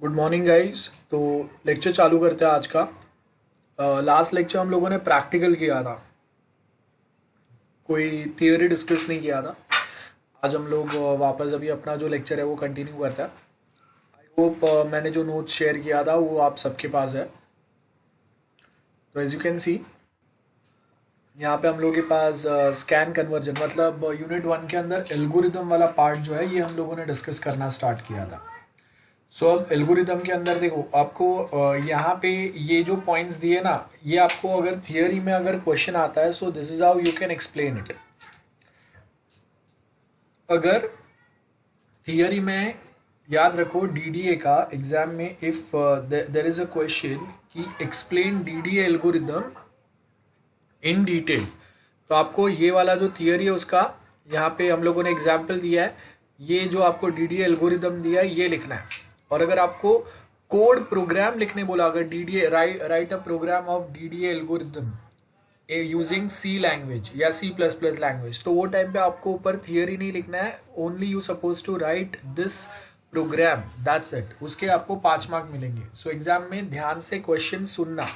Good morning guys. तो lecture चालू करते हैं आज का। लास्ट लेक्चर हम लोगों ने प्रैक्टिकल किया था, कोई थियोरी डिस्कस नहीं किया था। आज हम लोग वापस अभी अपना जो लेक्चर है वो कंटिन्यू करते हैं। आई होप मैंने जो नोट्स शेयर किया था वो आप सबके पास है। तो एज यू कैन सी यहाँ पे हम लोग के पास स्कैन कन्वर्जन मतलब यूनिट वन के अंदर एल्गोरिदम वाला पार्ट जो है ये हम लोगों ने डिस्कस करना स्टार्ट किया था। सो अब एल्गोरिदम के अंदर देखो आपको यहाँ पे ये जो पॉइंट्स दिए ना, ये आपको अगर थियरी में अगर क्वेश्चन आता है so this is how you can explain it. अगर थियरी में याद रखो डीडीए का एग्जाम में if there is a question कि explain DDA algorithm in detail, तो आपको ये वाला जो थियरी है उसका यहाँ पे हम लोगों ने एग्जाम्पल दिया है, ये जो आपको डीडीए एल्गोरिदम दिया है ये लिखना है। और अगर आपको कोड प्रोग्राम लिखने बोला, अगर DDA write a program of DDA algorithm using C language या सी प्लस प्लस लैंग्वेज, तो वो टाइम पे आपको ऊपर थियरी नहीं लिखना है, only you suppose to write this program, that's it. उसके आपको 5 मार्क मिलेंगे। सो एग्जाम में ध्यान से क्वेश्चन सुनना।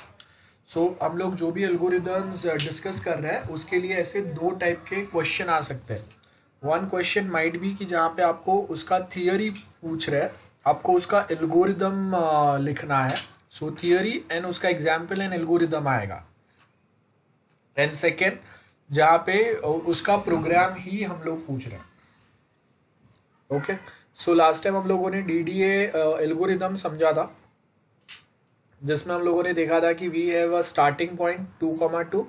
हम लोग जो भी एल्गोरिदम्स डिस्कस कर रहे हैं उसके लिए ऐसे दो टाइप के क्वेश्चन आ सकते हैं। वन क्वेश्चन माइट बी कि जहाँ पे आपको उसका थियरी पूछ रहे हैं, आपको उसका एल्गोरिदम लिखना है। सो थियरी एंड उसका एग्जाम्पल एंड एल्गोरिदम आएगा। एंड सेकेंड जहाँ पे उसका प्रोग्राम ही हम लोग पूछ रहे हैं। ओके, सो लास्ट टाइम हम लोगों ने डीडीए एल्गोरिदम समझा था, जिसमें हम लोगों ने देखा था कि we have a starting point 2,2,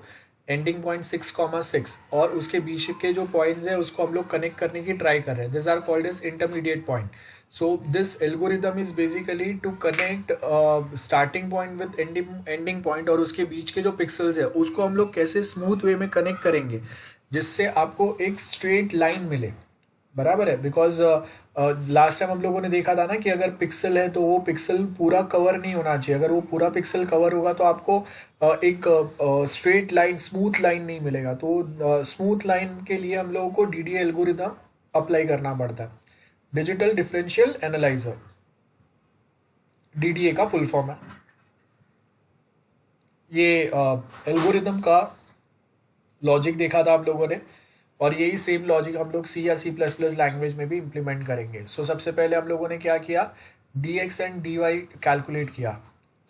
ending point 6,6, और उसके बीच के जो पॉइंट्स है उसको हम लोग कनेक्ट करने की ट्राई कर रहे हैं। This are called as intermediate point. So this algorithm is basically to connect starting point with ending point, और उसके बीच के जो पिक्सल्स है उसको हम लोग कैसे स्मूथ वे में कनेक्ट करेंगे जिससे आपको एक स्ट्रेट लाइन मिले। बराबर है, बिकॉज लास्ट टाइम हम लोगों ने देखा था ना कि अगर पिक्सल है तो वो पिक्सल पूरा कवर नहीं होना चाहिए। अगर वो पूरा पिक्सल कवर होगा तो आपको एक स्ट्रेट लाइन, स्मूथ लाइन नहीं मिलेगा। तो स्मूथ लाइन के लिए हम लोगों को डीडीए एल्गोरिदम अप्लाई करना पड़ता है। डिजिटल डिफरेंशियल एनालाइजर, डीडीए का फुल फॉर्म है। ये एल्गोरिदम का लॉजिक देखा था आप लोगों ने, और यही सेम लॉजिक हम लोग सी या सी प्लस प्लस लैंग्वेज में भी इम्प्लीमेंट करेंगे। सबसे पहले हम लोगों ने क्या किया, D X and D Y calculate किया।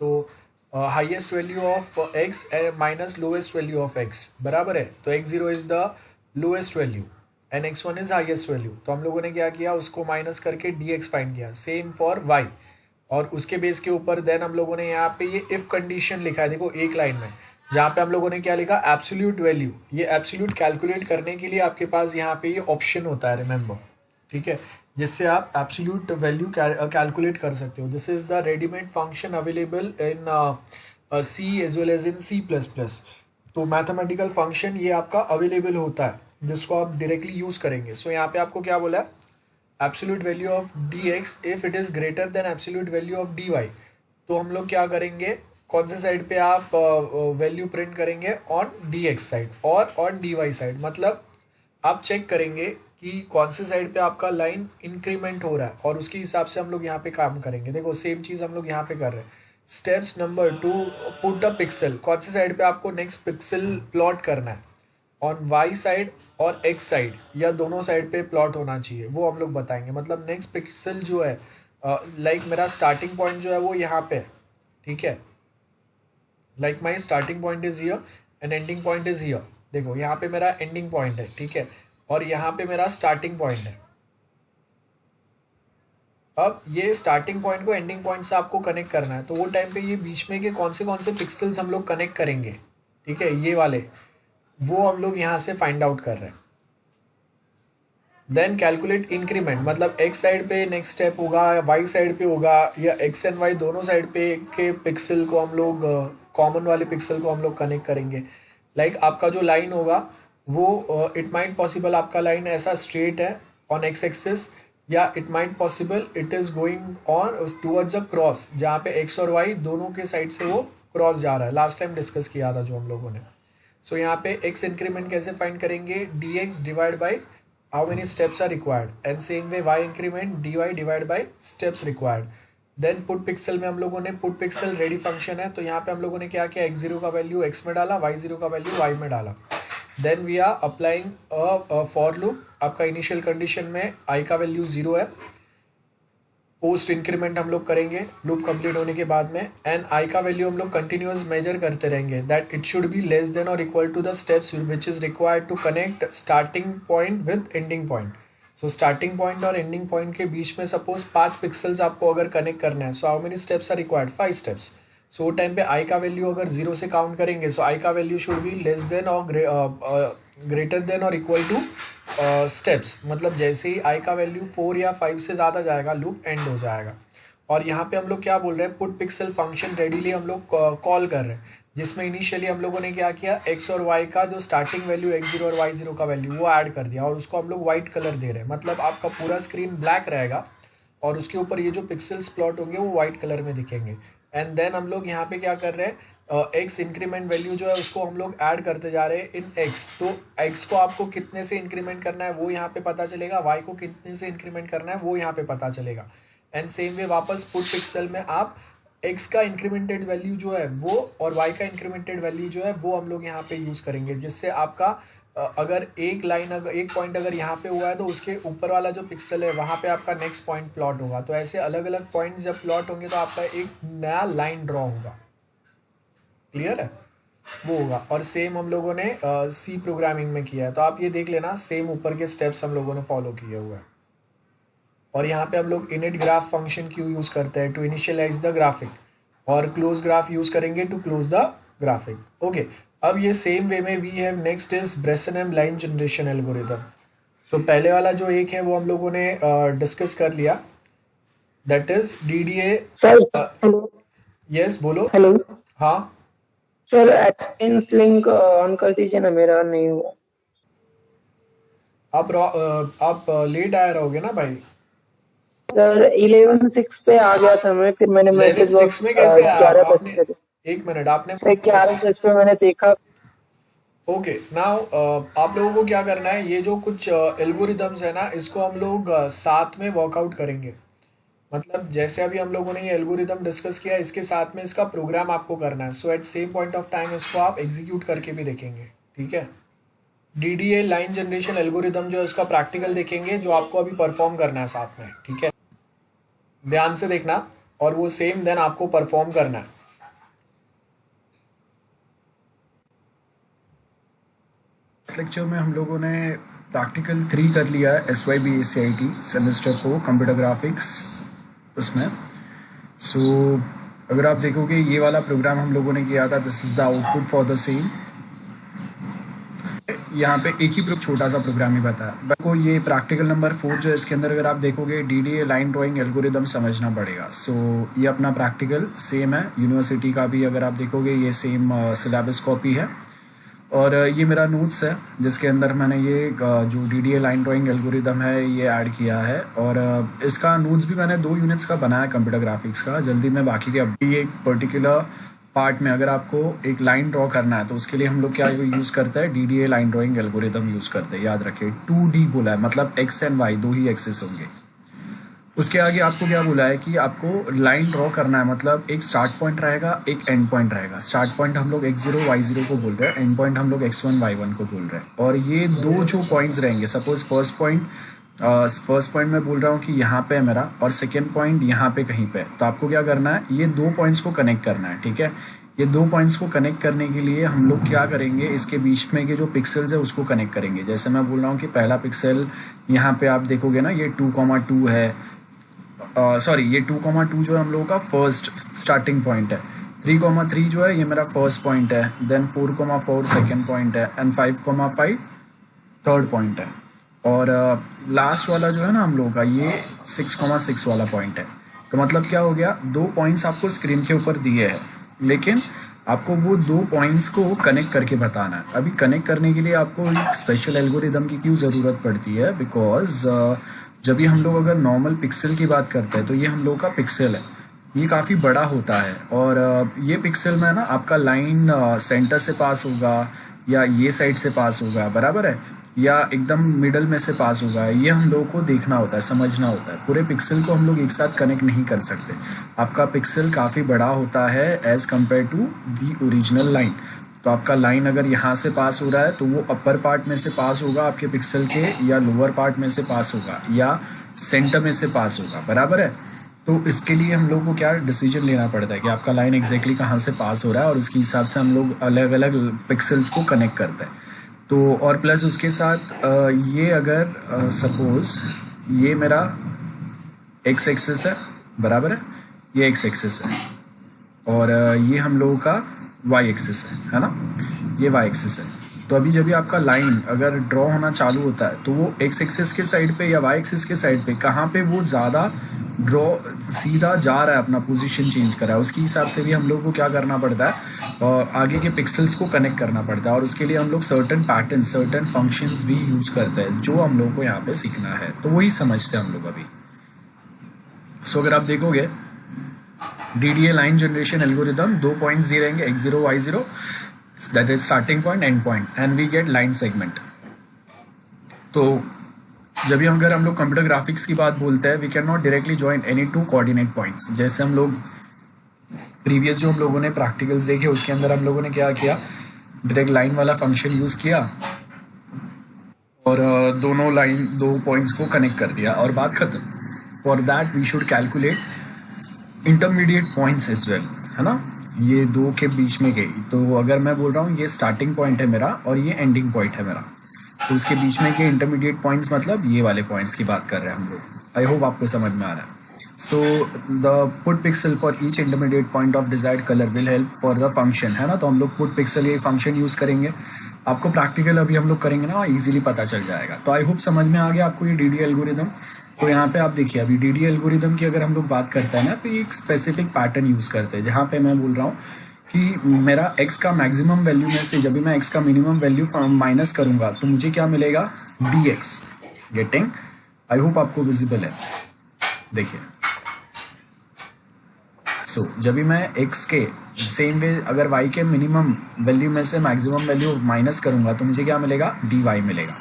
तो highest value of X minus lowest value of X बराबर है, तो X zero is the lowest value and X one is highest value. तो हम लोगों ने क्या किया, उसको माइनस करके डी एक्स फाइंड किया। सेम फॉर वाई, और उसके बेस के ऊपर देन हम लोगों ने यहाँ पे ये इफ कंडीशन लिखा है, देखो एक लाइन में, जहाँ पे हम लोगों ने क्या लिखा, एब्सोल्यूट वैल्यू। ये एब्सोल्यूट कैलकुलेट करने के लिए आपके पास यहाँ पे ये ऑप्शन होता है, रिमेंबर, ठीक है, जिससे आप एब्सोल्यूट वैल्यू कैलकुलेट कर सकते हो। This is the readymade function available in C as well as in C plus plus. तो मैथमेटिकल फंक्शन ये आपका अवेलेबल होता है जिसको आप डायरेक्टली यूज करेंगे। यहाँ पे आपको क्या बोला है, absolute value of D X if it is greater than absolute value of D Y. तो हम लोग क्या करेंगे, कौन से साइड पे आप वैल्यू प्रिंट करेंगे, ऑन डी एक्स साइड और ऑन डी वाई साइड। मतलब आप चेक करेंगे कि कौन से साइड पे आपका लाइन इंक्रीमेंट हो रहा है, और उसके हिसाब से हम लोग यहाँ पे काम करेंगे। देखो सेम चीज हम लोग यहाँ पे कर रहे हैं। Steps number 2, put the pixel, कौन से साइड पे आपको नेक्स्ट पिक्सल प्लॉट करना है, ऑन वाई साइड और एक्स साइड, या दोनों साइड पे प्लॉट होना चाहिए, वो हम लोग बताएंगे। मतलब नेक्स्ट पिक्सल जो है, लाइक मेरा स्टार्टिंग पॉइंट जो है वो यहाँ पे, ठीक है, like my starting point is here and ending point is here. देखो यहाँ पे मेरा एंडिंग पॉइंट है, ठीक है, और यहाँ पे मेरा स्टार्टिंग पॉइंट है। अब ये स्टार्टिंग पॉइंट को एंडिंग पॉइंट से आपको कनेक्ट करना है, तो वो टाइम पे ये बीच में के कौन से पिक्सल्स हम लोग कनेक्ट करेंगे, ठीक है, ये वाले, वो हम लोग यहाँ से फाइंड आउट कर रहे हैं। देन कैलकुलेट इंक्रीमेंट, मतलब एक्स साइड पे नेक्स्ट स्टेप होगा, वाई साइड पे होगा, या एक्स एंड वाई दोनों साइड पे के पिक्सल को हम लोग, कॉमन वाले पिक्सल को हम लोग कनेक्ट करेंगे। लाइक आपका जो लाइन होगा वो इट माइट पॉसिबल आपका लाइन ऐसा स्ट्रेट है ऑन एक्स एक्सिस, या it might possible it is going on towards a cross, जहाँ पे एक्स और वाई दोनों के साइड से वो क्रॉस जा रहा है। लास्ट टाइम डिस्कस किया था जो हम लोगों ने। यहाँ पे एक्स इंक्रीमेंट कैसे फाइंड करेंगे, D x divide by how many steps are required, and same way y increment dy divided by steps required. Then put pixel में हम लोगों ने पुट पिक्सल रेडी फंक्शन है, तो यहाँ पे हम लोगों ने क्या किया, x0 का वैल्यू x में डाला, y0 का वैल्यू y में डाला। Then we are applying a for loop. आपका इनिशियल कंडीशन में i का वैल्यू 0 है, पोस्ट इंक्रीमेंट हम लोग करेंगे लूप कंप्लीट होने के बाद में, एंड i का वैल्यू हम लोग कंटिन्यूअस मेजर करते रहेंगे that it should be less than और equal to the steps which is required to connect starting point with ending point. So starting point और एंडिंग पॉइंट के बीच में सपोज 5 पिक्सल्स आपको अगर कनेक्ट करना है, so how many steps are required, 5 steps. So वो टाइम पे i का वैल्यू अगर 0 से काउंट करेंगे, सो i का value should be less than और ग्रेटर देन और इक्वल टू स्टेप्स। मतलब जैसे ही i का वैल्यू 4 या 5 से ज़्यादा जाएगा, लूप एंड हो जाएगा। और यहाँ पे हम लोग क्या बोल रहे हैं, पुट पिक्सल फंक्शन रेडीली हम लोग कॉल कर रहे हैं, जिसमें इनिशियली हम लोगों ने क्या किया, x और y का जो स्टार्टिंग वैल्यू x0 और y0 का वैल्यू वो ऐड कर दिया, और उसको हम लोग वाइट कलर दे रहे हैं। मतलब आपका पूरा स्क्रीन ब्लैक रहेगा और उसके ऊपर ये जो पिक्सल्स प्लॉट होंगे वो वाइट कलर में दिखेंगे। एंड देन हम लोग यहाँ पे क्या कर रहे हैं, एक्स इंक्रीमेंट वैल्यू जो है उसको हम लोग ऐड करते जा रहे हैं इन एक्स। तो एक्स को आपको कितने से इंक्रीमेंट करना है वो यहाँ पे पता चलेगा, वाई को कितने से इंक्रीमेंट करना है वो यहाँ पे पता चलेगा। एंड सेम वे वापस पुट पिक्सल में आप एक्स का इंक्रीमेंटेड वैल्यू जो है वो और वाई का इंक्रीमेंटेड वैल्यू जो है वो हम लोग यहाँ पे यूज़ करेंगे, जिससे आपका अगर एक लाइन अगर एक पॉइंट अगर यहाँ पे हुआ है तो उसके ऊपर वाला जो पिक्सल है वहाँ पे आपका नेक्स्ट पॉइंट प्लॉट होगा। तो ऐसे अलग अलग पॉइंट्स जब प्लॉट होंगे तो आपका एक नया लाइन ड्रॉ होगा। क्लियर है, वो होगा। और सेम हम लोगों ने सी प्रोग्रामिंग में किया है, तो आप ये देख लेना, सेम ऊपर के स्टेप्स हम लोगों ने फॉलो किए हुए हैं। और यहाँ पे हम लोग इनिट ग्राफ फंक्शन क्यों यूज करते हैं, टू इनिशियलाइज द ग्राफिक, और क्लोज ग्राफ यूज करेंगे to close the graphic. Okay, अब ये सेम वे में we have next is Bresenham line generation algorithm. So पहले वाला जो एक है वो हम लोगों ने डिस्कस कर लिया, that is DDA. Sir hello. Yes बोलो। हेलो हाँ सर, एटेंडेंस लिंक ऑन कर दीजिए ना, मेरा नहीं हुआ। आप लेट आए रहोगे ना भाई। सर 11:06 पे आ गया था मैं, फिर मैंने मैसेज 11:06 में कैसे आया 11:10 आपने? पे। एक मिनट, आपने सर 11:10 पे मैंने देखा। ओके नाउ आप लोगों को क्या करना है, ये जो कुछ एल्गोरिदम्स है ना, इसको हम लोग साथ में वर्कआउट करेंगे। मतलब जैसे अभी हम लोगों ने ये एल्गोरिदम डिस्कस किया, इसके साथ में इसका प्रोग्राम आपको करना है। So at same point of time इसको आप एग्जीक्यूट करके भी देखेंगे, ठीक है। डीडीए लाइन जनरेशन एल्गोरिदम जो है उसका प्रैक्टिकल देखेंगे, जो आपको अभी परफॉर्म करना है साथ में, ठीक है। ध्यान से देखना, और वो सेम देन आपको परफॉर्म करना है। इस लेक्चर में हम लोगों ने प्रैक्टिकल 3 कर लिया है, SYBACIT सेमेस्टर 4 कंप्यूटर ग्राफिक्स उसमें। सो अगर आप देखोगे ये वाला प्रोग्राम हम लोगों ने किया था, this is the output for the same. यहाँ पे एक ही छोटा सा प्रोग्राम ही बताया को। ये प्रैक्टिकल नंबर 4 जो है, इसके अंदर अगर आप देखोगे डीडीए लाइन ड्राइंग एल्गोरिदम समझना पड़ेगा। सो ये अपना प्रैक्टिकल सेम है, यूनिवर्सिटी का भी अगर आप देखोगे ये सेम सिलेबस कॉपी है। और ये मेरा नोट्स है जिसके अंदर मैंने ये जो डीडीए लाइन ड्राइंग एल्गोरिदम है ये ऐड किया है। और इसका नोट्स भी मैंने 2 यूनिट्स का बनाया कंप्यूटर ग्राफिक्स का। जल्दी मैं बाकी के अभी एक पर्टिकुलर पार्ट में अगर आपको एक लाइन ड्रॉ करना है तो उसके लिए हम लोग क्या यूज़ करते हैं, DDA line drawing algorithm use करते हैं। याद रखें 2D बोला है, मतलब एक्स एंड वाई 2 ही एक्सेस होंगे। उसके आगे आपको क्या बोला है कि आपको लाइन ड्रॉ करना है, मतलब एक स्टार्ट पॉइंट रहेगा, एक एंड पॉइंट रहेगा। स्टार्ट पॉइंट हम लोग x0 y0 को बोल रहे हैं, एंड पॉइंट हम लोग x1 y1 को बोल रहे हैं। और ये 2 जो पॉइंट्स रहेंगे, सपोज फर्स्ट पॉइंट मैं बोल रहा हूँ कि यहाँ पे है मेरा, और सेकेंड पॉइंट यहाँ पे कहीं पे। तो आपको क्या करना है, ये 2 पॉइंट्स को कनेक्ट करना है, ठीक है। ये 2 पॉइंट्स को कनेक्ट करने के लिए हम लोग क्या करेंगे, इसके बीच में के जो पिक्सल्स है उसको कनेक्ट करेंगे। जैसे मैं बोल रहा हूँ कि पहला पिक्सल यहाँ पे आप देखोगे ना, ये 2,2 है, सॉरी ये 2,2 जो है हम लोगों का फर्स्ट स्टार्टिंग पॉइंट है। 3,3 जो है ये मेरा फर्स्ट पॉइंट है। देन 4,4 सेकेंड पॉइंट है, एंड 5,5 थर्ड पॉइंट है। और लास्ट वाला जो है ना हम लोगों का, ये 6,6 वाला पॉइंट है। तो मतलब क्या हो गया, 2 पॉइंट्स आपको स्क्रीन के ऊपर दिए हैं, लेकिन आपको वो 2 पॉइंट्स को कनेक्ट करके बताना है। अभी कनेक्ट करने के लिए आपको एक स्पेशल एल्गोरिदम की क्यों ज़रूरत पड़ती है, बिकॉज जब भी हम लोग अगर नॉर्मल पिक्सल की बात करते हैं तो ये हम लोग का पिक्सल है, ये काफ़ी बड़ा होता है। और ये पिक्सल में ना आपका लाइन सेंटर से पास होगा, या ये साइड से पास होगा, बराबर है, या एकदम मिडल में से पास होगा, ये हम लोगों को देखना होता है, समझना होता है। पूरे पिक्सल को हम लोग एक साथ कनेक्ट नहीं कर सकते। आपका पिक्सल काफ़ी बड़ा होता है as compare to the original line. तो आपका लाइन अगर यहाँ से पास हो रहा है तो वो अपर पार्ट में से पास होगा आपके पिक्सल के, या लोअर पार्ट में से पास होगा, या सेंटर में से पास होगा, बराबर है। तो इसके लिए हम लोग को क्या डिसीजन लेना पड़ता है कि आपका लाइन एग्जैक्टली कहाँ से पास हो रहा है, और उसके हिसाब से हम लोग अलग अलग पिक्सल्स को कनेक्ट करते हैं। तो और प्लस उसके साथ ये अगर सपोज ये मेरा एक्स एक्सिस है, बराबर है, ये एक्स एक्सिस है, और ये हम लोगों का वाई एक्सिस है ना, ये वाई एक्सिस है। तो अभी जब भी आपका लाइन अगर ड्रॉ होना चालू होता है तो वो एक्स एक्सिस के साइड पे या वाई एक्सिस के साइड पे कहाँ पे वो ज़्यादा ड्रॉ सीधा जा रहा है, अपना पोजीशन चेंज कर रहा है, उसके हिसाब से भी हम लोग को क्या करना पड़ता है, और आगे के पिक्सल्स को कनेक्ट करना पड़ता है। और उसके लिए हम लोग सर्टन पैटर्न, सर्टन फंक्शंस भी यूज करते हैं, जो हम लोग को यहाँ पे सीखना है। तो वही समझते हैं हम लोग अभी। सो अगर आप देखोगे DDA line generation algorithm 2 points दिए रहेंगे, x0 y0, that is starting point, and point, and we get line segment. तो जब भी अगर हम लोग कंप्यूटर ग्राफिक्स की बात बोलते हैं, we can not directly join any two coordinate points. जैसे हम लोग प्रीवियस जो हम लोगों ने प्रैक्टिकल्स देखे उसके अंदर हम लोगों ने क्या किया, डायरेक्ट लाइन वाला फंक्शन यूज किया और दोनों लाइन, दो पॉइंट्स को कनेक्ट कर दिया और बात खत्म। For that we should calculate intermediate points as well, है ना, ये दो के बीच में गई। तो अगर मैं बोल रहा हूँ ये स्टार्टिंग पॉइंट है मेरा और ये एंडिंग पॉइंट है मेरा, तो उसके बीच में के इंटरमीडिएट पॉइंट्स मतलब ये वाले पॉइंट्स की बात कर रहे हैं हम लोग। आई होप आपको समझ में आ रहा है। So the put pixel for each intermediate point of desired colour will help for the function, है ना। तो हम लोग पुट पिक्सल ये फंक्शन यूज करेंगे। आपको प्रैक्टिकल अभी हम लोग करेंगे ना, इजीली पता चल जाएगा। तो आई होप समझ में आ गया आपको ये DDA एल्गोरिदम। तो यहाँ पे आप देखिए अभी DDA एल्गोरिदम की अगर हम लोग बात करते हैं ना, तो एक स्पेसिफिक पैटर्न यूज करते हैं, जहाँ पे मैं बोल रहा हूँ कि मेरा x का मैक्सिमम वैल्यू में से जब भी मैं x का मिनिमम वैल्यू माइनस करूंगा तो मुझे क्या मिलेगा, dx। गेटिंग? आई होप आपको विजिबल है। देखिए सो जब भी मैं x के सेम वे अगर y के मिनिमम वैल्यू में से मैक्सिमम वैल्यू माइनस करूंगा तो मुझे क्या मिलेगा, dy मिलेगा।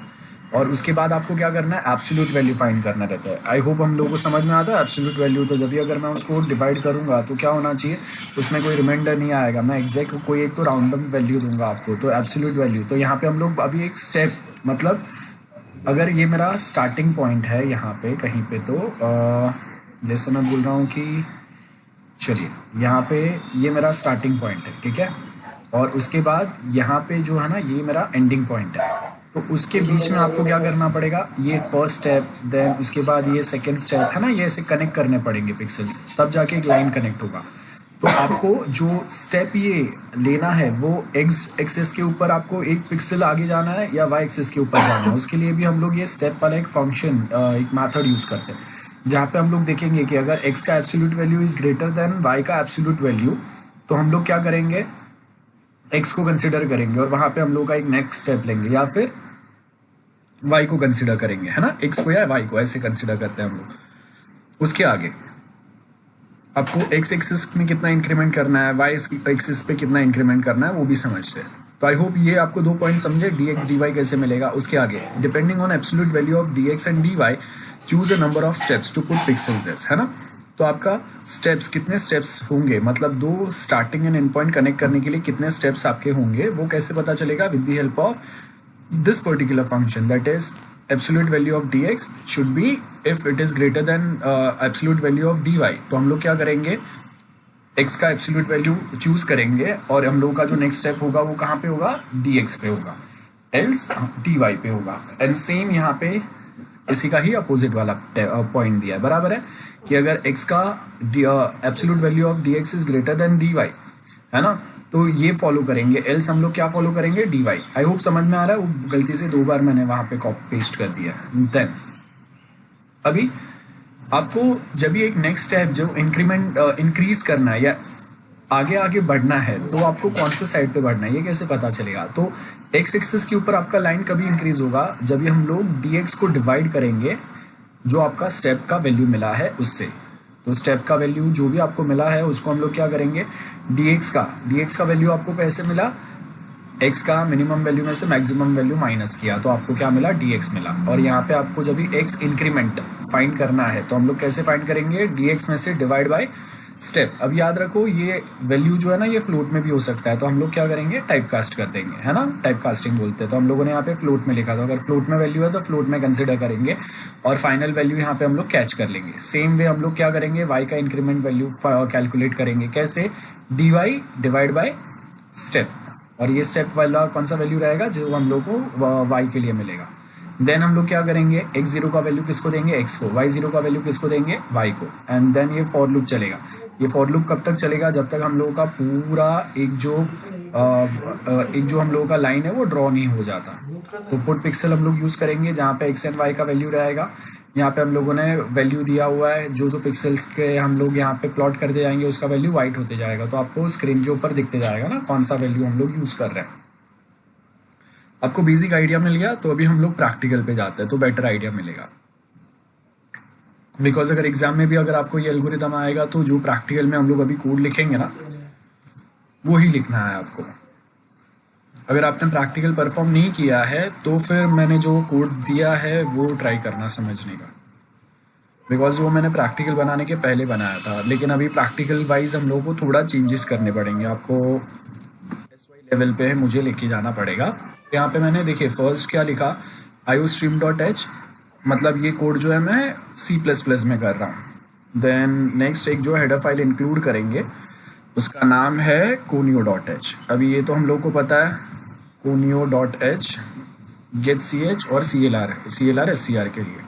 और उसके बाद आपको क्या करना है, एब्सोल्यूट वैल्यू फाइंड करना रहता है। आई होप हम लोगों को समझ में आता है एब्सोल्यूट वैल्यू। तो जब भी अगर मैं उसको डिवाइड करूंगा तो क्या होना चाहिए, उसमें कोई रिमाइंडर नहीं आएगा, मैं एग्जैक्ट कोई एक तो राउंडम वैल्यू दूंगा आपको, तो एब्सोल्यूट वैल्यू। तो यहाँ पे हम लोग अभी एक स्टेप, मतलब अगर ये मेरा स्टार्टिंग पॉइंट है यहाँ पे कहीं पे, तो जैसे मैं बोल रहा हूँ कि चलिए यहाँ पे ये मेरा स्टार्टिंग पॉइंट है, ठीक है, और उसके बाद यहाँ पे जो है ना ये मेरा एंडिंग पॉइंट है। तो उसके बीच में आपको क्या करना पड़ेगा, ये फर्स्ट स्टेप, देन उसके बाद ये सेकंड स्टेप, है ना, ये ऐसे कनेक्ट करने पड़ेंगे पिक्सल्स, तब जाके एक लाइन कनेक्ट होगा। तो आपको जो स्टेप ये लेना है वो एक्स एक्सिस के ऊपर आपको एक पिक्सल आगे जाना है या वाई एक्सिस के ऊपर जाना है, उसके लिए भी हम लोग ये स्टेप वाला एक फंक्शन, एक मेथड यूज करते हैं, जहाँ पे हम लोग देखेंगे कि अगर x का absolute value is greater then y का एब्सोल्यूट वैल्यू, तो हम लोग क्या करेंगे, x को कंसिडर करेंगे और वहां पे हम लोग का एक नेक्स्ट स्टेप लेंगे, या फिर y को कंसिडर करेंगे, है ना, x को या y को ऐसे कंसिडर करते हैं हम लोग। उसके आगे आपको x एक्सिस में कितना इंक्रीमेंट करना है, y एक्सिस पे कितना इंक्रीमेंट करना है, वो भी समझते हैं। तो आई होप ये आपको दो पॉइंट समझे, dx dy कैसे मिलेगा। उसके आगे depending on absolute value of dx and dy choose a number of steps to put pixels as, है ना। तो आपका स्टेप्स, कितने स्टेप्स होंगे, मतलब दो starting and and point connect करने के लिए कितने स्टेप्स आपके होंगे, वो कैसे पता चलेगा, with the help of this particular function, that is absolute value of dx should be if it is greater than absolute value of dy। तो हम लोग क्या करेंगे, x का एब्सोल्यूट वैल्यू चूज करेंगे और हम लोग का जो नेक्स्ट स्टेप होगा वो कहाँ पे होगा, dx पे होगा, एल्स dy पे होगा। एंड सेम यहाँ पे इसी का ही अपोजिट वाला पॉइंट दिया है, बराबर है, कि अगर x का absolute value of dx is greater then dy, है ना, तो ये फॉलो करेंगे, एल्स हम लोग क्या फॉलो करेंगे, dy। आई होप समझ में आ रहा है, वो गलती से 2 बार मैंने वहां पे कॉपी पेस्ट कर दिया। देन अभी आपको जब भी एक नेक्स्ट स्टेप जो इंक्रीज करना है या आगे आगे बढ़ना है, तो आपको कौन से साइड पे बढ़ना है ये कैसे पता चलेगा। तो x एक्सिस के ऊपर आपका लाइन कभी इंक्रीज होगा जब भी हम लोग dx को डिवाइड करेंगे जो आपका स्टेप का वैल्यू मिला है उससे। तो स्टेप का वैल्यू जो भी आपको मिला है उसको हम लोग क्या करेंगे, dx का वैल्यू आपको कैसे मिला, x का मिनिमम वैल्यू में से मैक्सिमम वैल्यू माइनस किया तो आपको क्या मिला, dx मिला। और यहाँ पे आपको जब भी x इंक्रीमेंट फाइंड करना है तो हम लोग कैसे फाइंड करेंगे, dx में से डिवाइड बाय स्टेप। अब याद रखो ये वैल्यू जो है ना ये फ्लोट में भी हो सकता है, तो हम लोग क्या करेंगे, टाइप कास्ट कर देंगे, है ना, टाइप कास्टिंग बोलते हैं। तो हम लोगों ने यहाँ पे फ्लोट में लिखा था, अगर फ्लोट में वैल्यू है तो फ्लोट में कंसिडर करेंगे और फाइनल वैल्यू यहाँ पे हम लोग कैच कर लेंगे। सेम वे हम लोग क्या करेंगे, y का इंक्रीमेंट वैल्यू कैलकुलेट करेंगे, कैसे, dy डिवाइड बाय स्टेप। और ये स्टेप वाला कौन सा वैल्यू रहेगा, जो हम लोग को y के लिए मिलेगा। देन हम लोग क्या करेंगे, x0 का वैल्यू किसको देंगे, x को, y0 का वैल्यू किसको देंगे, y को। एंड देन ये फॉर लूप चलेगा। ये फॉर लूप कब तक चलेगा, जब तक हम लोगों का पूरा एक जो हम लोगों का लाइन है वो ड्रॉ नहीं हो जाता। तो पुट पिक्सल हम लोग यूज करेंगे, जहाँ पे x एंड y का वैल्यू रहेगा। यहाँ पे हम लोगों ने वैल्यू दिया हुआ है, जो पिक्सल्स के हम लोग यहाँ पे प्लॉट करते जाएंगे उसका वैल्यू वाइट होते जाएगा। तो आपको स्क्रीन के ऊपर दिखते जाएगा ना कौन सा वैल्यू हम लोग यूज कर रहे हैं। आपको बेसिक आइडिया मिल गया, तो अभी हम लोग प्रैक्टिकल पे जाते हैं तो बेटर आइडिया मिलेगा। बिकॉज अगर एग्जाम में भी अगर आपको ये एल्गोरिदम आएगा तो जो प्रैक्टिकल में हम लोग अभी कोड लिखेंगे ना वो ही लिखना है आपको। अगर आपने प्रैक्टिकल परफॉर्म नहीं किया है तो फिर मैंने जो कोड दिया है वो ट्राई करना समझने का, बिकॉज वो मैंने प्रैक्टिकल बनाने के पहले बनाया था। लेकिन अभी प्रैक्टिकल वाइज हम लोगों को थोड़ा चेंजेस करने पड़ेंगे, आपको SY लेवल पे मुझे लेके जाना पड़ेगा। यहाँ पे मैंने देखिए फर्स्ट क्या लिखा, iostream.h, मतलब ये कोड जो है मैं C++ में कर रहा हूँ। देन नेक्स्ट एक जो हेडर फाइल इंक्लूड करेंगे उसका नाम है conio.h। अभी ये तो हम लोग को पता है conio.h get ch और CLR SCR के लिए।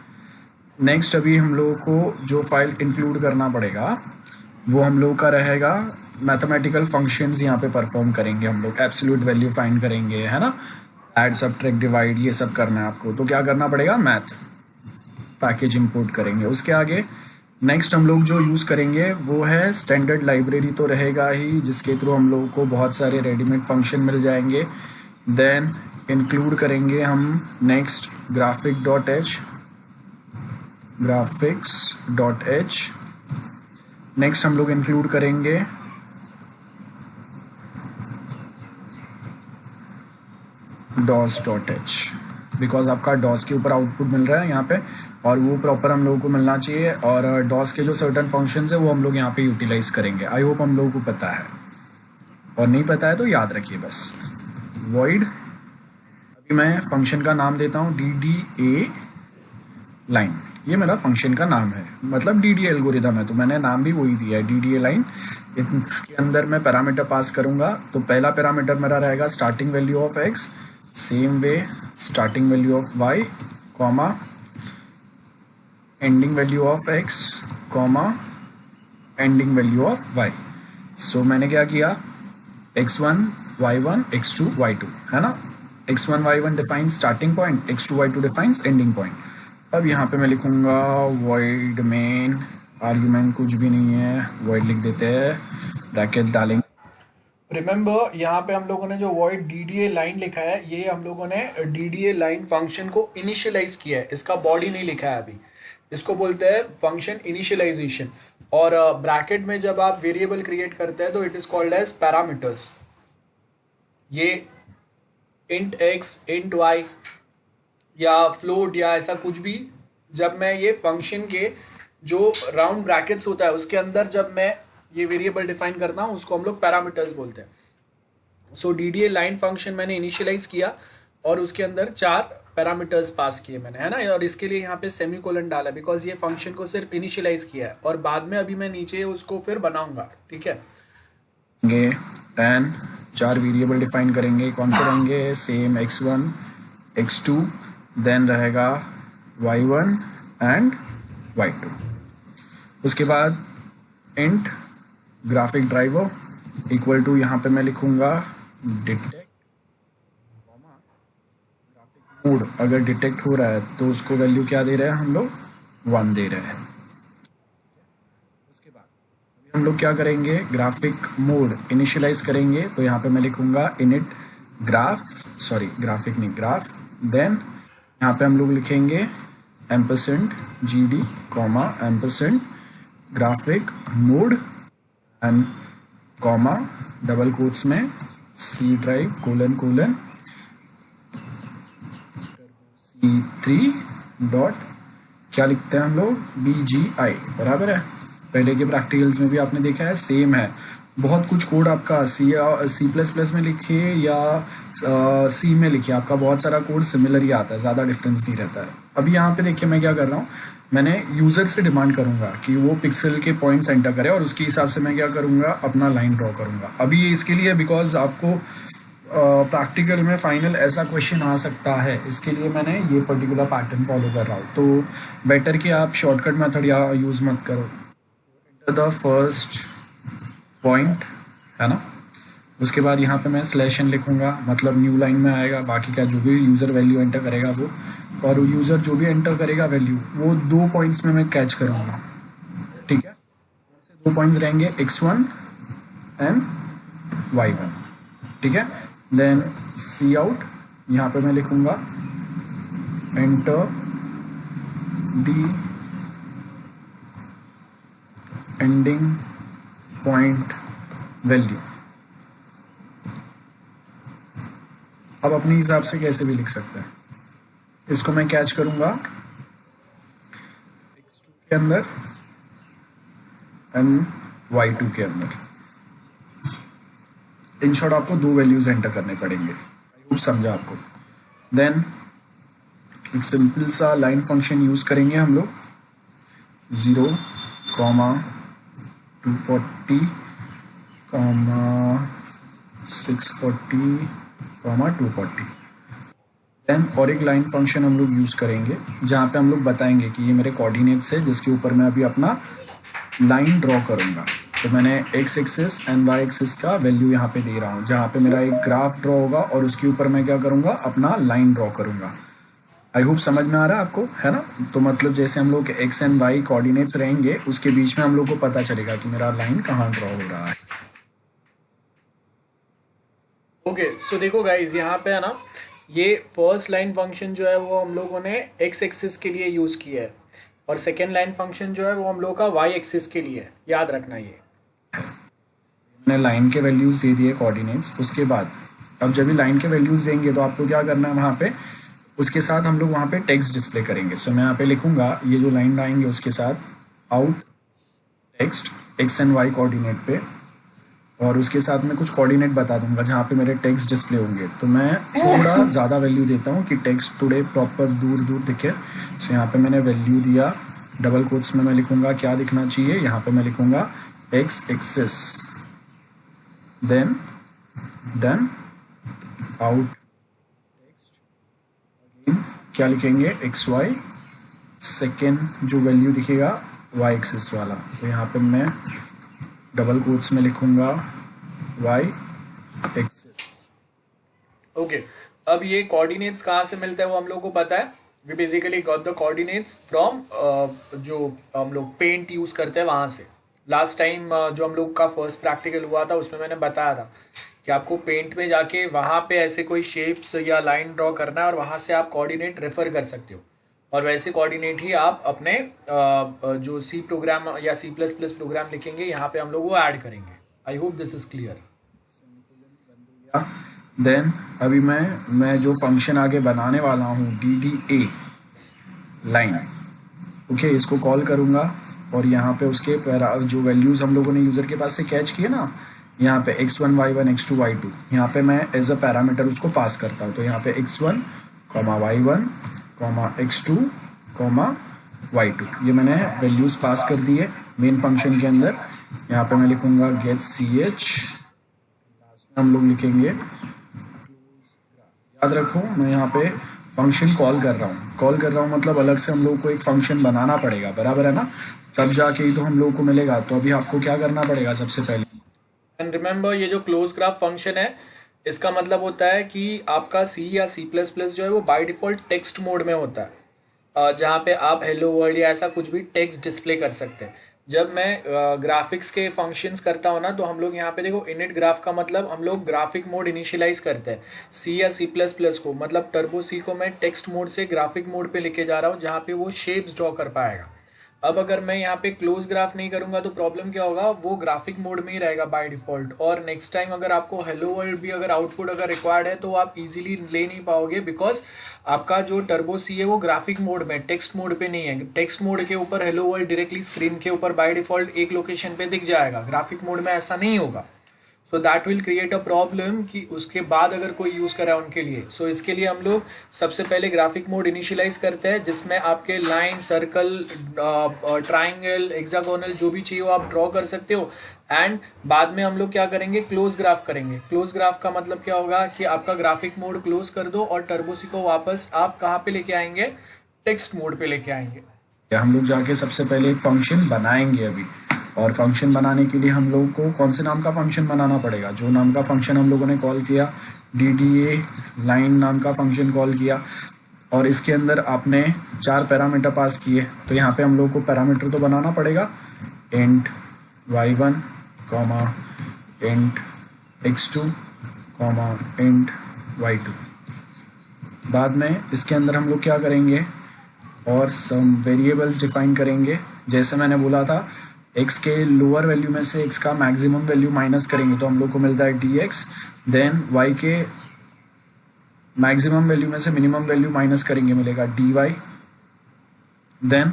नेक्स्ट अभी हम लोगों को जो फाइल इंक्लूड करना पड़ेगा वो हम लोग का रहेगा मैथमेटिकल फंक्शंस। यहाँ पे परफॉर्म करेंगे हम लोग, एब्सोल्यूट वैल्यू फाइंड करेंगे, है ना, ऐड सब्ट्रैक्ट डिवाइड ये सब करना है आपको। तो क्या करना पड़ेगा, मैथ पैकेज इंपोर्ट करेंगे। उसके आगे नेक्स्ट हम लोग जो यूज़ करेंगे वो है स्टैंडर्ड लाइब्रेरी तो रहेगा ही, जिसके थ्रू हम लोगों को बहुत सारे रेडीमेड फंक्शन मिल जाएंगे। देन इंक्लूड करेंगे हम नेक्स्ट graphics.h। नेक्स्ट हम लोग इंक्लूड करेंगे DOS.h, बिकॉज आपका DOS के ऊपर आउटपुट मिल रहा है यहाँ पे और वो प्रॉपर हम लोगों को मिलना चाहिए। और DOS के जो सर्टन फंक्शंस है वो हम लोग यहाँ पे यूटिलाइज करेंगे। आई होप हम लोगों को पता है, और नहीं पता है तो याद रखिए बस। void, अभी मैं फंक्शन का नाम देता हूँ DDA लाइन, ये मेरा फंक्शन का नाम है, मतलब DDA एल्गोरिदम है तो मैंने नाम भी वही दिया है DDA लाइन। इसके अंदर मैं पैरामीटर पास करूंगा, तो पहला पैरामीटर मेरा रहेगा starting value of x, same way starting value of y, comma ending value of x, comma ending value of y। सो मैंने क्या किया, x1 y1 x2 y2, है ना, x1 y1 defines starting point, x2 y2 defines ending point. अब यहाँ पे मैं लिखूंगा void main, आर्ग्यूमेंट कुछ भी नहीं है, void लिख देते हैं, ब्रैकेट डालेंगे। रिमेंबर यहाँ पे हम लोगों ने जो void DDA लाइन लिखा है, ये हम लोगों ने DDA लाइन फंक्शन को इनिशियलाइज किया है, इसका बॉडी नहीं लिखा है अभी, इसको बोलते हैं फंक्शन इनिशियलाइजेशन। और ब्रैकेट में जब आप वेरिएबल क्रिएट करते हैं तो it is called as parameters. ये int x, int y या फ्लोट या ऐसा कुछ भी, जब मैं ये फंक्शन के जो राउंड ब्रैकेट्स होता है उसके अंदर जब मैं ये वेरिएबल डिफाइन करता हूँ उसको हम लोग पैरामीटर्स बोलते हैं। सो DDA लाइन फंक्शन मैंने इनिशियलाइज किया और उसके अंदर 4 पैरामीटर्स पास किए मैंने, है ना, और इसके लिए यहाँ पे सेमीकोलन डाला बिकॉज ये फंक्शन को सिर्फ इनिशियलाइज किया है और बाद में अभी मैं नीचे उसको फिर बनाऊंगा, ठीक है। 4 वेरिएबल डिफाइन करेंगे, कौन से रहेंगे, सेम x1 x2, देन रहेगा y1 एंड y2। उसके बाद int graphic driver equal to, यहाँ पे मैं लिखूंगा डिटेक्ट ग्राफिक मोड, अगर डिटेक्ट हो रहा है तो उसको वैल्यू क्या दे रहे हैं हम लोग, 1 दे रहे हैं। उसके बाद अभी हम लोग क्या करेंगे, ग्राफिक मोड इनिशियलाइज करेंगे, तो यहाँ पे मैं लिखूंगा इनिट ग्राफिक नहीं ग्राफ, देन यहाँ पे हम लोग लिखेंगे $gd, $graphic mode and comma double quotes में C drive colon colon C3 dot क्या लिखते हैं हम लोग BGI, बराबर है। पहले के प्रैक्टिकल्स में भी आपने देखा है सेम है। बहुत कुछ कोड आपका C++ में लिखिए या सी में लिखिए, आपका बहुत सारा कोड सिमिलर ही आता है, ज़्यादा डिफरेंस नहीं रहता है। अभी यहाँ पे देखिए मैं क्या कर रहा हूँ, मैंने यूज़र से डिमांड करूँगा कि वो पिक्सल के पॉइंट्स एंटर करे और उसके हिसाब से मैं क्या करूँगा, अपना लाइन ड्रॉ करूँगा। अभी ये इसके लिए बिकॉज आपको प्रैक्टिकल में फाइनल ऐसा क्वेश्चन आ सकता है, इसके लिए मैंने ये पर्टिकुलर पैटर्न फॉलो कर रहा हूँ। तो बेटर कि आप शॉर्टकट मेथड या यूज़ मत करो। एंटर द फर्स्ट पॉइंट, है ना। उसके बाद यहाँ पे मैं स्लैश n लिखूँगा, मतलब न्यू लाइन में आएगा। बाकी का जो भी यूज़र वैल्यू एंटर करेगा वो, और यूज़र जो भी एंटर करेगा वैल्यू, वो 2 पॉइंट्स में मैं कैच करूँगा, ठीक है। 2 पॉइंट्स रहेंगे x1 एंड y1, ठीक है। देन सी आउट, यहाँ पे मैं लिखूँगा enter the ending point value. अब अपने हिसाब से कैसे भी लिख सकते हैं। इसको मैं कैच करूँगा x2 के अंदर एंड y2 के अंदर। इन शॉर्ट आपको 2 वैल्यूज एंटर करने पड़ेंगे। आई होप समझा आपको। देन एक सिंपल सा लाइन फंक्शन यूज करेंगे हम लोग, 0, 240, 640, 240। देन और एक लाइन फंक्शन हम लोग यूज करेंगे जहाँ पे हम लोग बताएंगे कि ये मेरे कोऑर्डिनेट्स है जिसके ऊपर मैं अभी अपना लाइन ड्रॉ करूँगा। तो मैंने x axis and y axis का वैल्यू यहाँ पे दे रहा हूँ, जहाँ पे मेरा एक ग्राफ ड्रॉ होगा और उसके ऊपर मैं क्या करूँगा, अपना लाइन ड्रॉ करूँगा। आई होप समझ में आ रहा है आपको, है ना। तो मतलब जैसे हम लोग x एंड y कोऑर्डिनेट्स रहेंगे, उसके बीच में हम लोग को पता चलेगा कि मेरा लाइन कहाँ ड्रॉ हो रहा है। ओके सो देखो गाइज, यहाँ पे है ना, ये फर्स्ट लाइन फंक्शन जो है वो हम लोगों ने x एक्सिस के लिए यूज़ किया है, और सेकेंड लाइन फंक्शन जो है वो हम लोग का y एक्सिस के लिए है। याद रखना ये मैंने लाइन के वैल्यूज दे दिए कोऑर्डिनेट्स। उसके बाद अब जब भी लाइन के वैल्यूज देंगे तो आपको क्या करना है, वहाँ पे उसके साथ हम लोग वहाँ पे टेक्स्ट डिस्प्ले करेंगे। सो मैं यहाँ पे लिखूंगा, ये जो लाइन आएंगे उसके साथ out text x and y coordinate पे, और उसके साथ में कुछ कोऑर्डिनेट बता दूंगा जहाँ पे मेरे टेक्स्ट डिस्प्ले होंगे। तो मैं थोड़ा ज़्यादा वैल्यू देता हूँ कि टेक्स्ट टुडे प्रॉपर दूर दूर दिखे। सो यहाँ पे मैंने वैल्यू दिया, डबल कोट्स में मैं लिखूंगा क्या दिखना चाहिए, यहाँ पे मैं लिखूंगा x axis, then done out text, again क्या लिखेंगे xy, सेकेंड जो वैल्यू दिखेगा y एक्सिस वाला, तो यहाँ पे मैं डबल कोट्स में लिखूंगा y एक्सिस। ओके। अब ये कोऑर्डिनेट्स कहाँ से मिलता है वो हम लोग को पता है। We basically got the coordinates from जो हम लोग पेंट यूज़ करते हैं वहाँ से। लास्ट टाइम जो हम लोग का फर्स्ट प्रैक्टिकल हुआ था उसमें मैंने बताया था कि आपको पेंट में जाके वहाँ पे ऐसे कोई शेप्स या लाइन ड्रॉ करना है और वहाँ से आप कोऑर्डिनेट रेफर कर सकते हो, और वैसे कोऑर्डिनेट ही आप अपने जो सी प्रोग्राम या C++ प्रोग्राम लिखेंगे यहाँ पे हम लोग वो ऐड करेंगे। I hope this is clear. Then अभी मैं जो फंक्शन आगे बनाने वाला हूँ DDA लाइन, ओके, इसको कॉल करूँगा और यहाँ पे उसके जो वैल्यूज़ हम लोगों ने यूज़र के पास से कैच किए ना, यहाँ पे x1 y1 x2 y2, यहाँ पे मैं एज अ पैरामीटर उसको पास करता हूँ। तो यहाँ पे x1, y1, x2, y2, ये मैंने वैल्यूज़ पास कर दिए मेन फंक्शन के अंदर। यहाँ पे मैं लिखूँगा गेट ch, लास्ट में हम लोग लिखेंगे। याद रखो मैं यहाँ पे फंक्शन कॉल कर रहा हूँ मतलब अलग से हम लोग को एक फंक्शन बनाना पड़ेगा, बराबर है ना, तब जाके ही तो हम लोग को मिलेगा। तो अभी आपको क्या करना पड़ेगा सबसे पहले, एंड रिमेंबर ये जो क्लोज ग्राफ फंक्शन है इसका मतलब होता है कि आपका C या C++ जो है वो बाय डिफॉल्ट टेक्स्ट मोड में होता है, जहाँ पे आप हेलो वर्ल्ड या ऐसा कुछ भी टेक्स्ट डिस्प्ले कर सकते हैं। जब मैं ग्राफिक्स के फंक्शंस करता हूँ ना, तो हम लोग यहाँ पे देखो इनिट ग्राफ का मतलब हम लोग ग्राफिक मोड इनिशियलाइज करते हैं C या C++ को, मतलब टर्बो C को मैं टेक्स्ट मोड से ग्राफिक मोड पे लेके जा रहा हूँ जहाँ पे वो शेप्स ड्रॉ कर पाएगा। अब अगर मैं यहाँ पे क्लोज ग्राफ नहीं करूंगा तो प्रॉब्लम क्या होगा, वो ग्राफिक मोड में ही रहेगा बाय डिफॉल्ट। और नेक्स्ट टाइम अगर आपको हेलो वर्ल्ड भी अगर आउटपुट अगर रिक्वायर्ड है तो आप इजीली ले नहीं पाओगे, बिकॉज आपका जो टर्बो सी है वो ग्राफिक मोड में, टेक्स्ट मोड पे नहीं है। टेक्स्ट मोड के ऊपर हेलो वर्ल्ड डायरेक्टली स्क्रीन के ऊपर बाय डिफॉल्ट एक लोकेशन पे दिख जाएगा, ग्राफिक मोड में ऐसा नहीं होगा। So that will create a problem कि उसके बाद अगर कोई यूज़ करा उनके लिए। सो इसके लिए हम लोग सबसे पहले ग्राफिक मोड इनिशियलाइज करते हैं, जिसमें आपके लाइन, सर्कल, ट्राइंगल, हेक्सागोनल जो भी चाहिए वो आप ड्रॉ कर सकते हो। एंड बाद में हम लोग क्या करेंगे, क्लोज ग्राफ करेंगे। क्लोज ग्राफ का मतलब क्या होगा कि आपका ग्राफिक मोड क्लोज कर दो और टर्बोसी को वापस आप कहाँ पे लेके आएंगे, टेक्स्ट मोड पे लेके आएंगे। हम लोग जाके सबसे पहले एक फंक्शन बनाएंगे अभी, और फंक्शन बनाने के लिए हम लोग को कौन से नाम का फंक्शन बनाना पड़ेगा, जो नाम का फंक्शन हम लोगों ने कॉल किया, DDA लाइन नाम का फंक्शन कॉल किया, और इसके अंदर आपने 4 पैरामीटर पास किए। तो यहाँ पे हम लोग को पैरामीटर तो बनाना पड़ेगा, int y1, int x2, int y2। बाद में इसके अंदर हम लोग क्या करेंगे, और सम वेरिएबल्स डिफाइन करेंगे। जैसे मैंने बोला था, x के लोअर वैल्यू में से x का मैक्सिमम वैल्यू माइनस करेंगे तो हम लोग को मिलता है dx, देन y के मैक्सिमम वैल्यू में से मिनिमम वैल्यू माइनस करेंगे, मिलेगा dy। देन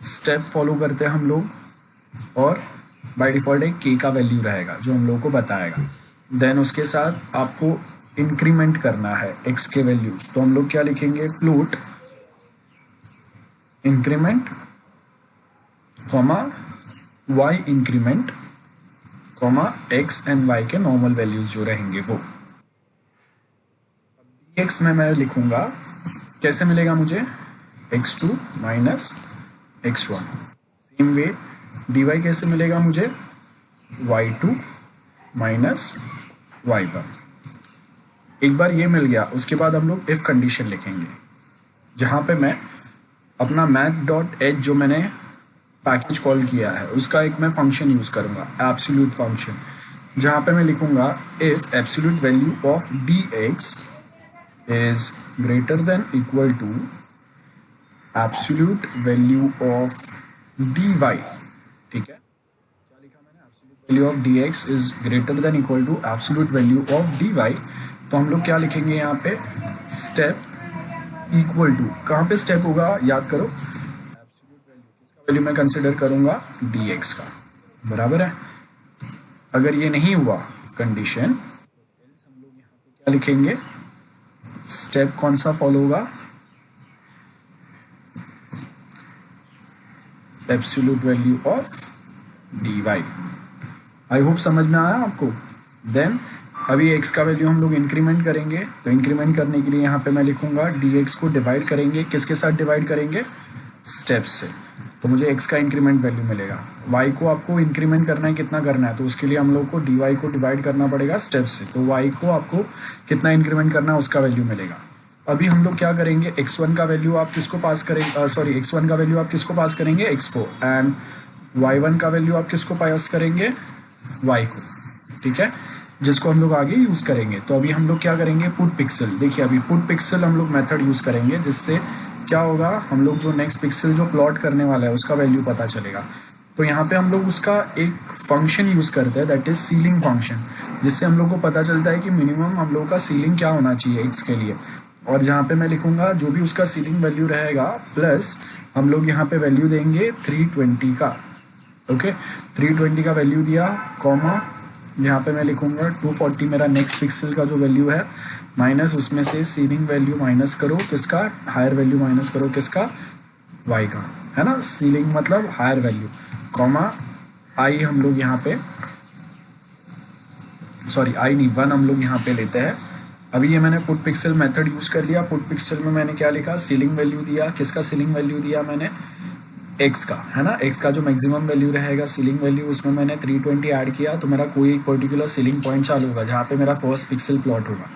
स्टेप फॉलो करते हैं हम लोग, और बाय डिफॉल्ट एक k का वैल्यू रहेगा जो हम लोग को बताएगा। देन उसके साथ आपको इंक्रीमेंट करना है x के वैल्यूज, तो हम लोग क्या लिखेंगे, float increment comma y increment comma x and y के नॉर्मल वैल्यूज जो रहेंगे वो। x में मैं लिखूंगा, कैसे मिलेगा मुझे, x2 minus x1। Same way dy कैसे मिलेगा मुझे, y2 माइनस y1। एक बार ये मिल गया, उसके बाद हम लोग इफ कंडीशन लिखेंगे, जहां पे मैं अपना math.h जो मैंने पैकेज कॉल किया है उसका एक मैं फंक्शन यूज करूंगा, एब्सोल्यूट फंक्शन, जहां पे मैं लिखूंगा if absolute value of dx is greater than equal to absolute value of dy। ठीक है, क्या लिखा मैंने, absolute value of dx is greater than equal to absolute value of dy। तो हम लोग क्या लिखेंगे यहाँ पे, स्टेप इक्वल टू, कहाँ पे स्टेप होगा याद करो, वैल्यू मैं कंसिडर करूंगा dx का, बराबर है। अगर ये नहीं हुआ कंडीशन, हम लोग यहाँ पे क्या लिखेंगे, स्टेप कौन सा फॉलो होगा, absolute value of dy। I hope समझ में आया आपको। देन अभी x का वैल्यू हम लोग इंक्रीमेंट करेंगे, तो इंक्रीमेंट करने के लिए यहाँ पे मैं लिखूंगा dx को डिवाइड करेंगे, किसके साथ डिवाइड करेंगे, स्टेप से, तो मुझे x का इंक्रीमेंट वैल्यू मिलेगा। y को आपको इंक्रीमेंट करना है, कितना करना है, तो उसके लिए हम लोग को dy को डिवाइड करना पड़ेगा स्टेप से, तो y को आपको कितना इंक्रीमेंट करना है उसका वैल्यू मिलेगा। अभी हम लोग क्या करेंगे, x1 का वैल्यू आप किसको पास करेंगे, सॉरी x1 का वैल्यू आप किसको पास करेंगे, x को, एंड y1 का वैल्यू आप किसको पास करेंगे, y को। ठीक है, जिसको हम लोग आगे यूज करेंगे। तो अभी हम लोग क्या करेंगे, पुट पिक्सल। देखिए अभी पुट पिक्सल हम लोग मेथड यूज करेंगे, जिससे क्या होगा, हम लोग जो नेक्स्ट पिक्सल जो प्लॉट करने वाला है उसका वैल्यू पता चलेगा। तो यहाँ पे हम लोग उसका एक फंक्शन यूज करते हैं, दैट इज सीलिंग फंक्शन, जिससे हम लोग को पता चलता है कि मिनिमम हम लोग का सीलिंग क्या होना चाहिए एक्स के लिए। और जहाँ पे मैं लिखूंगा जो भी उसका सीलिंग वैल्यू रहेगा, प्लस हम लोग यहाँ पे वैल्यू देंगे 320 का। ओके, 320 का वैल्यू दिया, कॉमा यहाँ पे मैं लिखूंगा 240 मेरा नेक्स्ट पिक्सल का जो वैल्यू है, माइनस उसमें से सीलिंग वैल्यू माइनस करो किसका, हायर वैल्यू माइनस करो किसका, y का, है ना, सीलिंग मतलब हायर वैल्यू, कॉमा i हम लोग यहाँ पे, सॉरी i नहीं 1 हम लोग यहाँ पे लेते हैं। अभी ये मैंने पुट पिक्सल मेथड यूज कर लिया। पुट पिक्सल में मैंने क्या लिखा, सीलिंग वैल्यू दिया, किसका सीलिंग वैल्यू दिया मैंने, x का, है ना, x का जो मैक्सिमम वैल्यू रहेगा सीलिंग वैल्यू, उसमें मैंने 320 ऐड किया, तो मेरा कोई एक पर्टिकुलर सीलिंग पॉइंट चालू होगा जहाँ पे मेरा फर्स्ट पिक्सल प्लॉट होगा।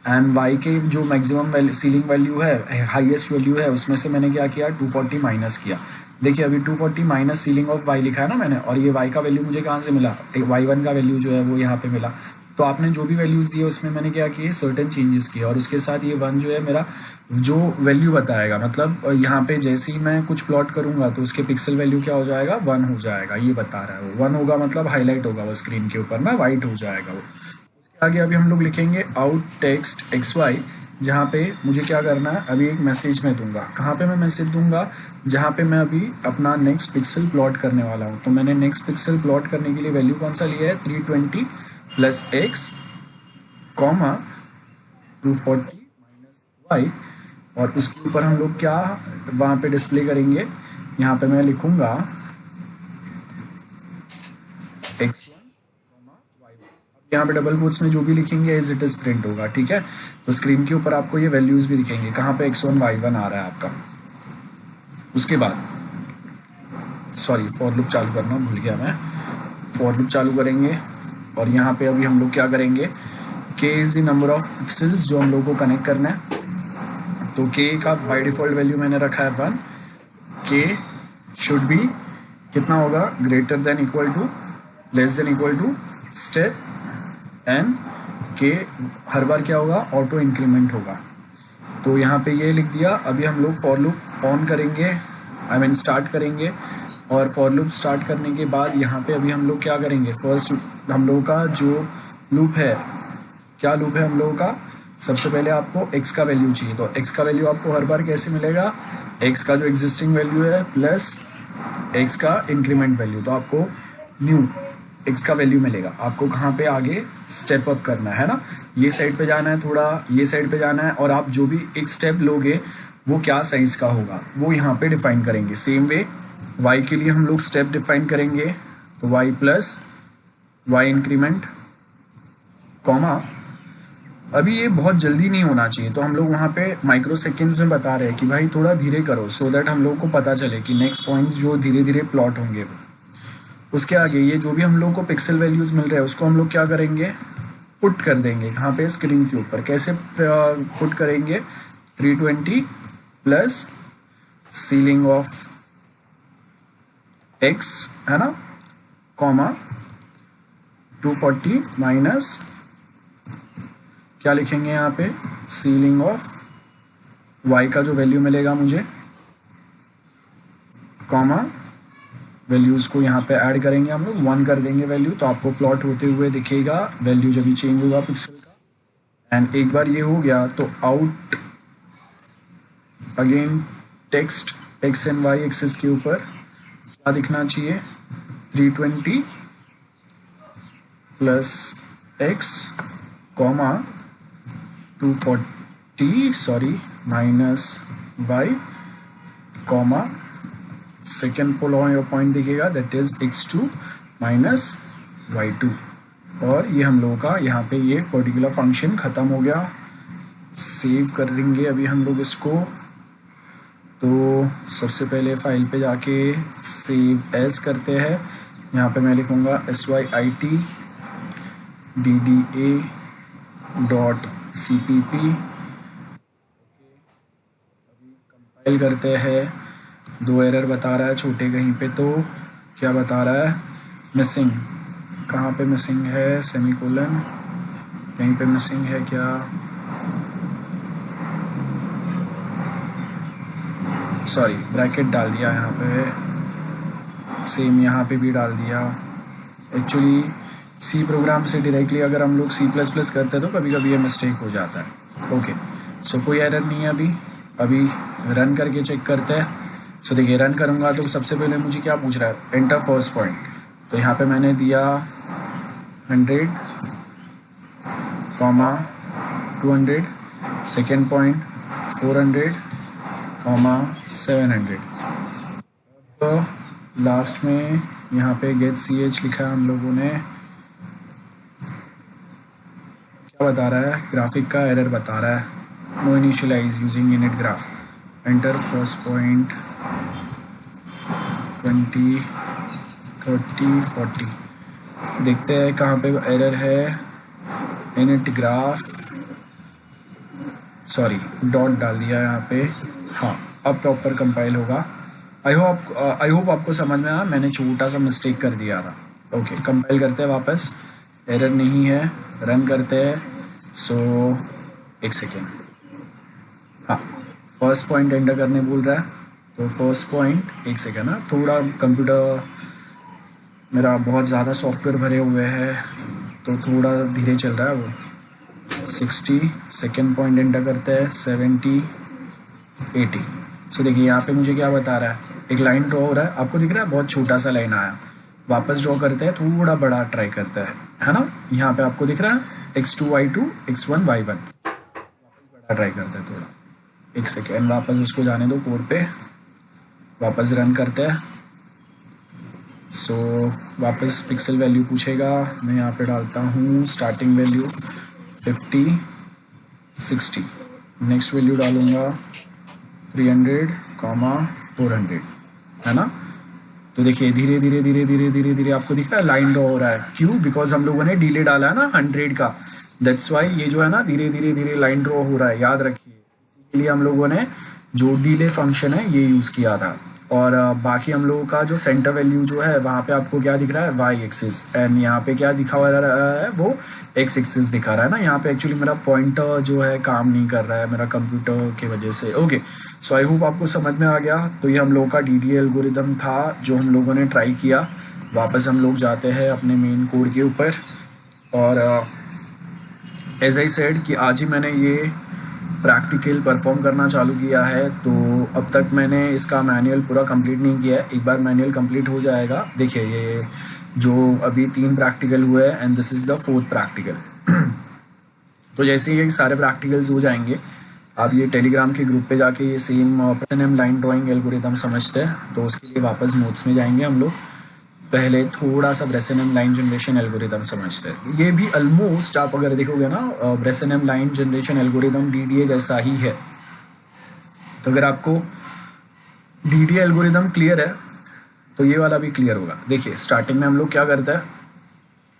एंड y के जो मैक्सिमम सीलिंग वैल्यू है, हाईएस्ट वैल्यू है, उसमें से मैंने क्या किया, 240 माइनस किया। देखिए अभी 240 माइनस सीलिंग ऑफ y लिखा है ना मैंने, और ये y का वैल्यू मुझे कहाँ से मिला, y1 का वैल्यू जो है वो यहाँ पे मिला। तो आपने जो भी वैल्यूज़ दिए उसमें मैंने क्या किए, सर्टेन चेंजेस किए, और उसके साथ ये 1 जो है मेरा जो वैल्यू बताएगा, मतलब यहाँ पे जैसे ही मैं कुछ प्लॉट करूँगा तो उसके पिक्सल वैल्यू क्या हो जाएगा, 1 हो जाएगा, ये बता रहा है वो। 1 होगा मतलब हाईलाइट होगा वो स्क्रीन के ऊपर ना, वाइट हो जाएगा वो। उसके आगे अभी हम लोग लिखेंगे आउट टेक्स्ट XY, जहाँ पे मुझे क्या करना है, अभी एक मैसेज में दूंगा। कहाँ पे मैं मैसेज दूंगा, जहाँ पे मैं अभी अपना नेक्स्ट पिक्सल प्लॉट करने वाला हूँ। तो मैंने नेक्स्ट पिक्सल प्लॉट करने के लिए वैल्यू कौन सा लिया है, 320 + x, 240 - y, और उसके ऊपर हम लोग क्या वहाँ पे डिस्प्ले करेंगे, यहाँ पे मैं लिखूंगा x1, y1। यहाँ पे डबल कोट्स में जो भी लिखेंगे एज इट इज प्रिंट होगा, ठीक है। तो स्क्रीन के ऊपर आपको ये वैल्यूज भी दिखेंगे, कहाँ पे x1 y1 आ रहा है आपका। उसके बाद सॉरी, फॉर लूप चालू करना भूल गया मैं। फॉर लूप चालू करेंगे और यहाँ पे अभी हम लोग क्या करेंगे, k is the number of pixels जो हम लोग को कनेक्ट करना है। तो k का बाय डिफॉल्ट वैल्यू मैंने रखा है 1। k शुड बी कितना होगा, greater than equal to, less than equal to step and k हर बार क्या होगा, ऑटो इंक्रीमेंट होगा। तो यहाँ पे ये लिख दिया। अभी हम लोग फॉर लूप ऑन करेंगे, आई मीन स्टार्ट करेंगे, और फॉर लूप स्टार्ट करने के बाद यहाँ पे अभी हम लोग क्या करेंगे, फर्स्ट हम लोगों का जो लूप है, क्या लूप है हम लोगों का, सबसे पहले आपको x का वैल्यू चाहिए। तो x का वैल्यू आपको हर बार कैसे मिलेगा, x का जो एग्जिस्टिंग वैल्यू है प्लस x का इंक्रीमेंट वैल्यू, तो आपको न्यू x का वैल्यू मिलेगा। आपको कहाँ पे आगे स्टेप अप करना है ना, ये साइड पे जाना है, थोड़ा ये साइड पे जाना है, और आप जो भी एक स्टेप लोगे वो क्या साइज का होगा वो यहाँ पे डिफाइन करेंगे। सेम वे y के लिए हम लोग स्टेप डिफाइन करेंगे, तो y plus y increment, comma, अभी ये बहुत जल्दी नहीं होना चाहिए, तो हम लोग वहाँ पे माइक्रो सेकेंड्स में बता रहे हैं कि भाई थोड़ा धीरे करो, सो दैट हम लोग को पता चले कि नेक्स्ट पॉइंट्स जो धीरे धीरे प्लॉट होंगे वो। उसके आगे ये जो भी हम लोग को पिक्सल वैल्यूज मिल रहे हैं उसको हम लोग क्या करेंगे, पुट कर देंगे। कहाँ पे, स्क्रीन के ऊपर। कैसे पुट करेंगे, 320 प्लस सीलिंग ऑफ x है ना, कॉमा 240 माइनस क्या लिखेंगे यहाँ पे, सीलिंग ऑफ y का जो वैल्यू मिलेगा मुझे, कॉमा वैल्यूज को यहाँ पे ऐड करेंगे हम लोग, 1 कर देंगे वैल्यू, तो आपको प्लॉट होते हुए दिखेगा वैल्यू जब भी चेंज होगा पिक्सल का। एंड एक बार ये हो गया तो out again text x and y axis के ऊपर क्या दिखना चाहिए, 320 plus x, comma 240 sorry minus y, comma second point दिखेगा that is x2 minus y2। और ये हम लोगों का यहाँ पे ये पर्टिकुलर फंक्शन खत्म हो गया। सेव कर देंगे अभी हम लोग इसको। तो सबसे पहले फाइल पे जाके सेव एज करते हैं। यहाँ पे मैं लिखूँगा syitdda.cpp। कंपाइल करते हैं, 2 एरर बता रहा है छोटे कहीं पे, तो क्या बता रहा है, मिसिंग। कहाँ पे मिसिंग है, सेमीकोलन, कहीं पे मिसिंग है क्या, सॉरी ब्रैकेट डाल दिया यहाँ पे, सेम यहाँ पे भी डाल दिया। एक्चुअली सी प्रोग्राम से डायरेक्टली अगर हम लोग C++ करते हैं तो कभी कभी ये मिस्टेक हो जाता है। ओके, सो कोई एरर नहीं है अभी रन करके चेक करते हैं। सो देखिए रन करूँगा तो सबसे पहले मुझे क्या पूछ रहा है, एंटर फर्स्ट पॉइंट। तो यहाँ पे मैंने दिया 100, 200, सेकेंड पॉइंट 400, 700। तो लास्ट में यहाँ पे गेट ch लिखा है हम लोगों ने। क्या बता रहा है, ग्राफिक का एरर बता रहा है, no initialize using init graph, enter first point 20, 30, 40। देखते हैं कहाँ पे एरर है, इनिट ग्राफ, सॉरी डॉट डाल दिया यहाँ पे। हाँ अब प्रॉपर कंपाइल होगा। आई होप आपको समझ में आया, मैंने छोटा सा मिस्टेक कर दिया था। ओके कंपाइल करते हैं वापस। एरर नहीं है, रन करते हैं। सो एक सेकेंड, हाँ फर्स्ट पॉइंट एंटर करने बोल रहा है, तो फर्स्ट पॉइंट एक सेकेंड ना, थोड़ा कंप्यूटर मेरा बहुत ज़्यादा सॉफ्टवेयर भरे हुए हैं तो थोड़ा धीरे चल रहा है वो। 60, सेकेंड पॉइंट एंटर करते हैं 70, 80। सो देखिए यहाँ पे मुझे क्या बता रहा है, एक लाइन ड्रॉ हो रहा है, आपको दिख रहा है बहुत छोटा सा लाइन आया, वापस ड्रॉ करते हैं थोड़ा बड़ा ट्राई करते हैं, है ना। यहाँ पे आपको दिख रहा है x2 y2 x1 y1, वापस बड़ा ट्राई करते हैं थोड़ा, एक सेकेंड वापस उसको जाने दो कोड पे, वापस रन करते हैं। सो वापस पिक्सल वैल्यू पूछेगा, मैं यहाँ पे डालता हूँ स्टार्टिंग वैल्यू 50, 60, नेक्स्ट वैल्यू डालूँगा 300, 400, है ना। तो देखिए धीरे धीरे धीरे धीरे धीरे धीरे आपको दिख रहा है लाइन ड्रॉ हो रहा है, क्यों? बिकॉज हम लोगों ने डिले डाला है ना 100 का, दैट्स वाई ये जो है ना धीरे धीरे धीरे लाइन ड्रॉ हो रहा है, याद रखिए। इसीलिए हम लोगों ने जो डिले फंक्शन है ये यूज़ किया था। और बाकी हम लोगों का जो सेंटर वैल्यू जो है वहाँ पे आपको क्या दिख रहा है, वाई एक्सिस, एंड यहाँ पे क्या दिखा हुआ है, वो एक्स एक्सिस दिखा रहा है ना। यहाँ पे एक्चुअली मेरा पॉइंटर जो है काम नहीं कर रहा है मेरा कंप्यूटर की वजह से। ओके, सो आई होप आपको समझ में आ गया। तो ये हम लोगों का DDA एल्गोरिदम था जो हम लोगों ने ट्राई किया। वापस हम लोग जाते हैं अपने मेन कोड के ऊपर, और एज आई सेड कि आज ही मैंने ये प्रैक्टिकल परफॉर्म करना चालू किया है, तो अब तक मैंने इसका मैनुअल पूरा कंप्लीट नहीं किया है। एक बार मैनुअल कंप्लीट हो जाएगा, देखिए ये जो अभी 3 प्रैक्टिकल हुए हैं and this is the 4th practical. तो जैसे ही सारे प्रैक्टिकल्स हो जाएंगे, आप ये टेलीग्राम के ग्रुप पे जाके ये सेम ब्रेसेनहेम लाइन ड्राइंग एल्गोरिदम समझते हैं, तो उसके लिए वापस नोट्स में जाएंगे हम लोग। पहले थोड़ा सा ब्रेसेनहेम लाइन जनरेशन एल्गोरिदम समझते हैं। ये भी ऑलमोस्ट आप अगर देखोगे ना, ब्रेसेनहेम लाइन जनरेशन एल्गोरिदम DDA जैसा ही है। तो अगर आपको DDA एल्गोरिदम क्लियर है तो ये वाला भी क्लियर होगा। देखिए स्टार्टिंग में हम लोग क्या करते हैं,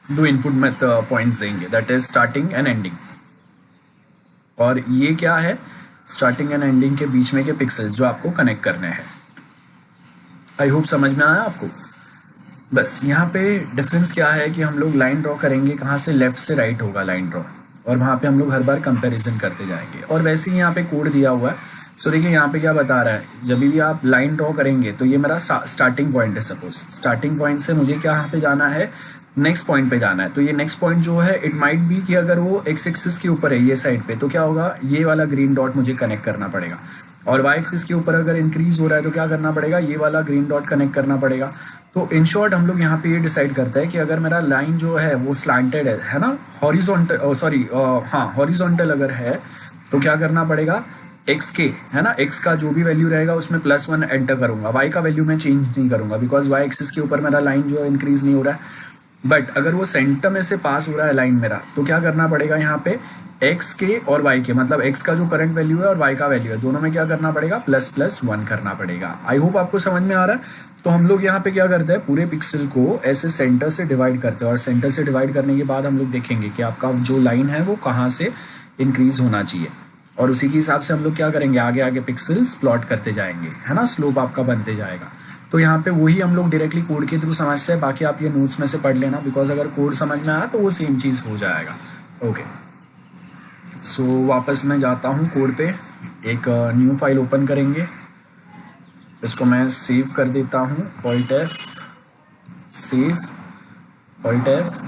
2 इनपुट पॉइंट्स देंगे, that is starting and ending. और ये क्या है, स्टार्टिंग एंड एंडिंग के बीच में के पिक्सेल्स जो आपको कनेक्ट करने हैं। आई होप समझ में आया आपको। बस यहाँ पे डिफरेंस क्या है कि हम लोग लाइन ड्रॉ करेंगे, कहाँ से, लेफ्ट से राइट होगा लाइन ड्रॉ, और वहाँ पे हम लोग हर बार कंपैरिजन करते जाएंगे। और वैसे ही यहाँ पे कोड दिया हुआ है। सो देखिए यहाँ पे क्या बता रहा है, जब भी आप लाइन ड्रॉ करेंगे तो ये मेरा स्टार्टिंग पॉइंट है। सपोज स्टार्टिंग पॉइंट से मुझे क्या यहाँ पे जाना है, नेक्स्ट पॉइंट पे जाना है। तो ये नेक्स्ट पॉइंट जो है, इट माइट बी कि अगर वो एक्स एक्सिस के ऊपर है ये साइड पे, तो क्या होगा, ये वाला ग्रीन डॉट मुझे कनेक्ट करना पड़ेगा। और वाई एक्सिस के ऊपर अगर इंक्रीज हो रहा है तो क्या करना पड़ेगा, ये वाला ग्रीन डॉट कनेक्ट करना पड़ेगा। तो इन शॉर्ट हम लोग यहाँ पे ये डिसाइड करते हैं कि अगर मेरा लाइन जो है वो स्लैंटेड है ना, हॉरिजॉन्टल, सॉरी हाँ हॉरिजॉन्टल अगर है, तो क्या करना पड़ेगा, एक्स के है ना, एक्स का जो भी वैल्यू रहेगा उसमें +1 एंटर करूंगा, वाई का वैल्यू मैं चेंज नहीं करूंगा, बिकॉज वाई एक्सिस के ऊपर मेरा लाइन जो है इंक्रीज नहीं हो रहा है। बट अगर वो सेंटर में से पास हो रहा है लाइन मेरा, तो क्या करना पड़ेगा, यहाँ पे एक्स के और वाई के, मतलब एक्स का जो करंट वैल्यू है और वाई का वैल्यू है, दोनों में क्या करना पड़ेगा, ++1 करना पड़ेगा। आई होप आपको समझ में आ रहा है। तो हम लोग यहाँ पे क्या करते हैं, पूरे पिक्सल को ऐसे सेंटर से डिवाइड करते हैं, और सेंटर से डिवाइड करने के बाद हम लोग देखेंगे कि आपका जो लाइन है वो कहाँ से इंक्रीज होना चाहिए, और उसी के हिसाब से हम लोग क्या करेंगे, आगे आगे पिक्सल्स प्लॉट करते जाएंगे, है ना, स्लोप आपका बनते जाएगा। तो यहाँ पे वही हम लोग डायरेक्टली कोड के थ्रू समझते हैं। बाकी आप ये नोट्स में से पढ़ लेना, बिकॉज अगर कोड समझ में आया तो वो सेम चीज़ हो जाएगा। ओके, सो वापस मैं जाता हूँ कोड पे, एक न्यू फाइल ओपन करेंगे, इसको मैं सेव कर देता हूँ, Alt+F, save, Alt+F,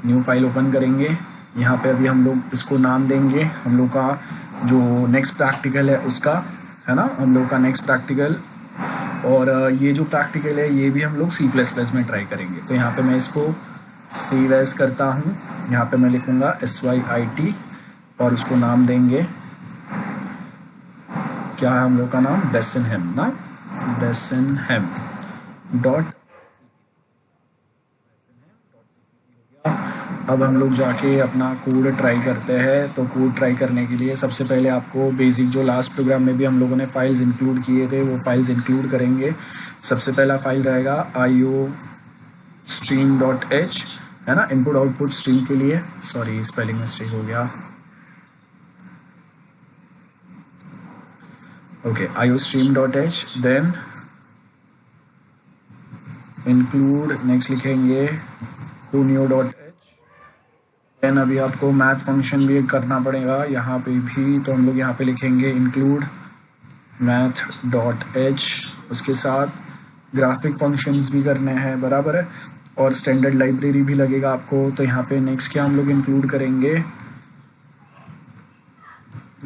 new file open करेंगे। यहाँ पे अभी हम लोग इसको नाम देंगे, हम लोग का जो नेक्स्ट प्रैक्टिकल है उसका, है ना, हम लोग का नेक्स्ट प्रैक्टिकल। और ये जो प्रैक्टिकल है ये भी हम लोग C++ में ट्राई करेंगे। तो यहाँ पे मैं इसको सेव एज करता हूँ, यहाँ पे मैं लिखूँगा SYIT, और उसको नाम देंगे, क्या है हम लोग का नाम, ब्रेसेनहेम ना, ब्रेसेनहेम डॉट। अब हम लोग जाके अपना कोड ट्राई करते हैं। तो कोड ट्राई करने के लिए सबसे पहले आपको बेसिक जो लास्ट प्रोग्राम में भी हम लोगों ने फाइल्स इंक्लूड किए थे वो फाइल्स इंक्लूड करेंगे। सबसे पहला फाइल रहेगा iostream.h, है ना, इनपुट आउटपुट स्ट्रीम के लिए, सॉरी स्पेलिंग मिस्टेक हो गया। Okay, iostream.h, then include, next लिखेंगे hunio.h, देन अभी आपको मैथ फंक्शन भी करना पड़ेगा यहाँ पे भी, तो हम लोग यहाँ पे लिखेंगे इंक्लूड मैथ डॉट एच, उसके साथ ग्राफिक फंक्शंस भी करने हैं, बराबर है, और स्टैंडर्ड लाइब्रेरी भी लगेगा आपको। तो यहाँ पे नेक्स्ट क्या हम लोग इंक्लूड करेंगे,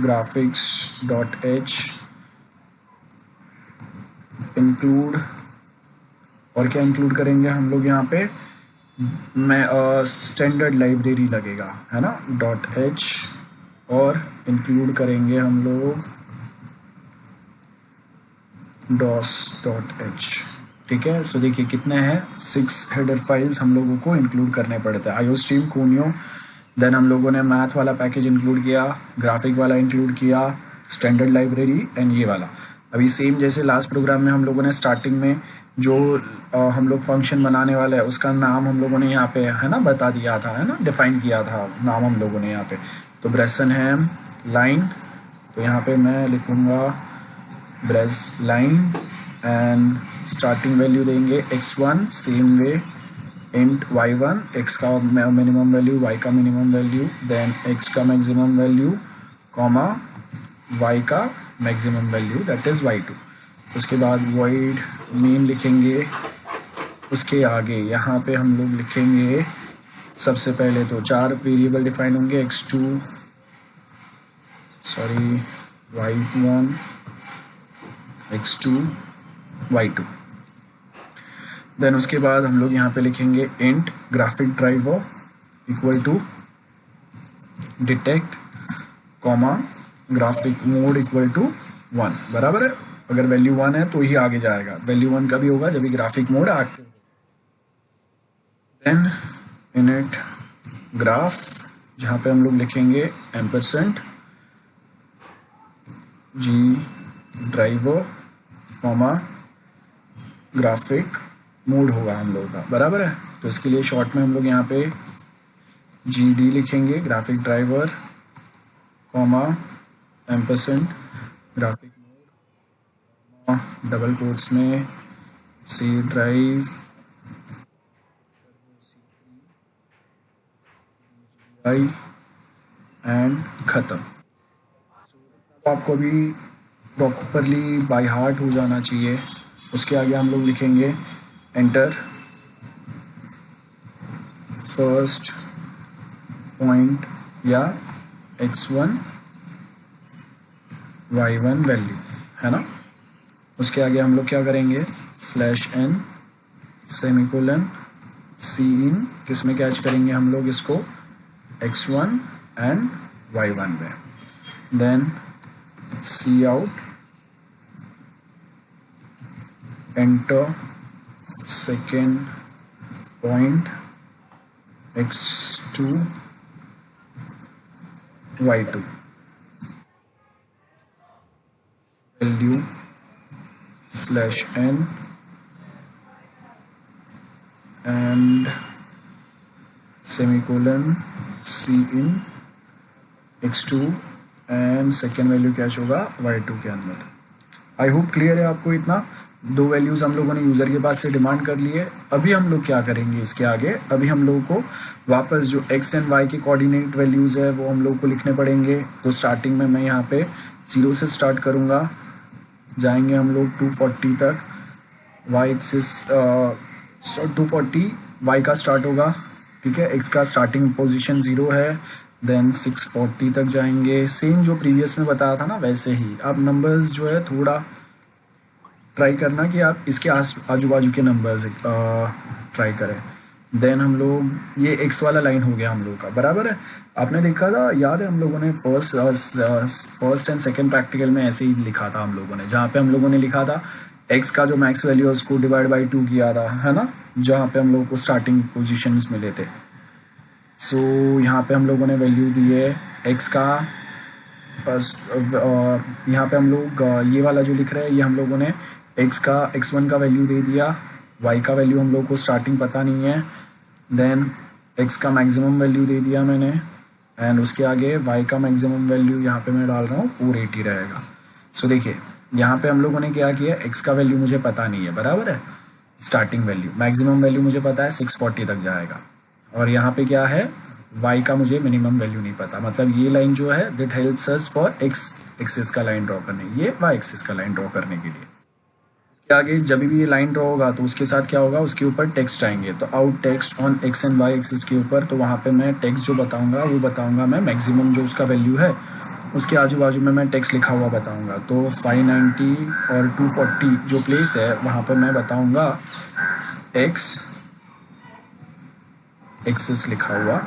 ग्राफिक्स डॉट एच इंक्लूड, और क्या इंक्लूड करेंगे हम लोग यहाँ पे, मैं स्टैंडर्ड लाइब्रेरी लगेगा, है ना, डॉट एच, और इंक्लूड करेंगे हम लोग डॉस डॉट एच। ठीक है, सो देखिए कितने हैं, 6 हेडर फाइल्स हम लोगों को इंक्लूड करने पड़ते हैं। आईओस्ट्रीम, कोनियो, देन हम लोगों ने मैथ वाला पैकेज इंक्लूड किया, ग्राफिक वाला इंक्लूड किया, स्टैंडर्ड लाइब्रेरी एंड ये वाला। अभी सेम जैसे लास्ट प्रोग्राम में हम लोगों ने स्टार्टिंग में जो हम लोग फंक्शन बनाने वाला है उसका नाम हम लोगों ने यहाँ पे, है ना, बता दिया था, है ना, डिफाइन किया था नाम हम लोगों ने यहाँ पे। तो ब्रेसनहैम लाइन, तो यहाँ पे मैं लिखूँगा brace line and starting value देंगे x1, same way int y1, x का मिनिमम वैल्यू, y का मिनिमम वैल्यू, देन x का मैक्सिमम वैल्यू, कॉमा y का maximum value that is y2। उसके बाद void मेन लिखेंगे, उसके आगे यहाँ पे हम लोग लिखेंगे सबसे पहले तो 4 वेरिएबल डिफाइन होंगे, y1, x2, y2। देन उसके बाद हम लोग यहाँ पे लिखेंगे int graphic driver equal to detect, comma graphic mode equal to 1, बराबर है। अगर वैल्यू 1 है तो ही आगे जाएगा, वैल्यू 1 कभी होगा जब भी graphic mode active. Then init graph, जहाँ पे हम लोग लिखेंगे ampersand G driver, comma graphic mode होगा हम लोगों का, बराबर है। तो इसके लिए शॉर्ट में हम लोग यहाँ पे GD लिखेंगे, graphic driver, comma ampersand graphic mode, double quotes में C ड्राइव एंड ख़त्म। आपको भी प्रॉपरली बाय हार्ट हो जाना चाहिए। उसके आगे हम लोग लिखेंगे एंटर फर्स्ट पॉइंट या x1 y1 वैल्यू, है ना। उसके आगे हम लोग क्या करेंगे, /n सेमीकोलन C इन, किसमें कैच करेंगे हम लोग इसको, x1 एंड y1 में। Then C out enter second point x2 y2 value /n and semicolon C in x2 and second value catch होगा y2 के अंदर। आई होप क्लियर है आपको इतना। 2 वैल्यूज़ हम लोगों ने यूज़र के पास से डिमांड कर लिए। अभी हम लोग क्या करेंगे इसके आगे, अभी हम लोगों को वापस जो x एंड y के कोऑर्डिनेट वैल्यूज़ है वो हम लोग को लिखने पड़ेंगे। तो स्टार्टिंग में मैं यहाँ पे 0 से स्टार्ट करूँगा, जाएंगे हम लोग 240 तक, y एक्सिस 240 y का स्टार्ट होगा, ठीक है। x का स्टार्टिंग पोजीशन 0 है, देन 640 तक जाएंगे, सेम जो प्रीवियस में बताया था ना वैसे ही। आप नंबर्स जो है थोड़ा ट्राई करना कि आप इसके आजू बाजू के नंबर्स ट्राई करें। देन हम लोग ये x वाला लाइन हो गया हम लोग का, बराबर है। आपने लिखा था, याद है हम लोगों ने फर्स्ट एंड सेकंड प्रैक्टिकल में ऐसे ही लिखा था हम लोगों ने, जहाँ पे हम लोगों ने लिखा था x का जो मैक्स वैल्यू है उसको डिवाइड बाई 2 किया था, है ना, जहाँ पे हम लोगों को स्टार्टिंग पोजिशंस मिले थे। सो यहाँ पे हम लोगों ने वैल्यू दी है x का, यहाँ पे हम लोग ये वाला जो लिख रहे हैं ये हम लोगों ने x1 का वैल्यू दे दिया, y का वैल्यू हम लोग को स्टार्टिंग पता नहीं है, देन x का मैक्सिमम वैल्यू दे दिया मैंने, एंड उसके आगे y का मैक्सिमम वैल्यू यहाँ पे मैं डाल रहा हूँ 480 रहेगा। सो देखिए यहाँ पे हम लोगों ने क्या किया, x का वैल्यू मुझे पता नहीं है, बराबर है, स्टार्टिंग वैल्यू, मैक्सिमम वैल्यू मुझे पता है 640 तक जाएगा, और यहाँ पे क्या है वाई का मुझे मिनिमम वैल्यू नहीं पता, मतलब ये लाइन जो है that helps us for x axis का लाइन ड्रॉ करने, ये वाई एक्सिस का लाइन ड्रॉ करने के लिए। उसके आगे जब भी ये लाइन ड्रॉ होगा तो उसके साथ क्या होगा, उसके ऊपर टेक्स्ट आएंगे, तो out text on X and Y axis के ऊपर, तो वहाँ पे मैं टेक्स्ट जो बताऊंगा वो बताऊंगा मैं मैक्सिमम जो उसका वैल्यू है उसके आजू बाजू में मैं टेक्स्ट लिखा हुआ बताऊंगा। तो 590 और 240 जो प्लेस है वहाँ पे मैं बताऊंगा एक्स एक्सिस लिखा हुआ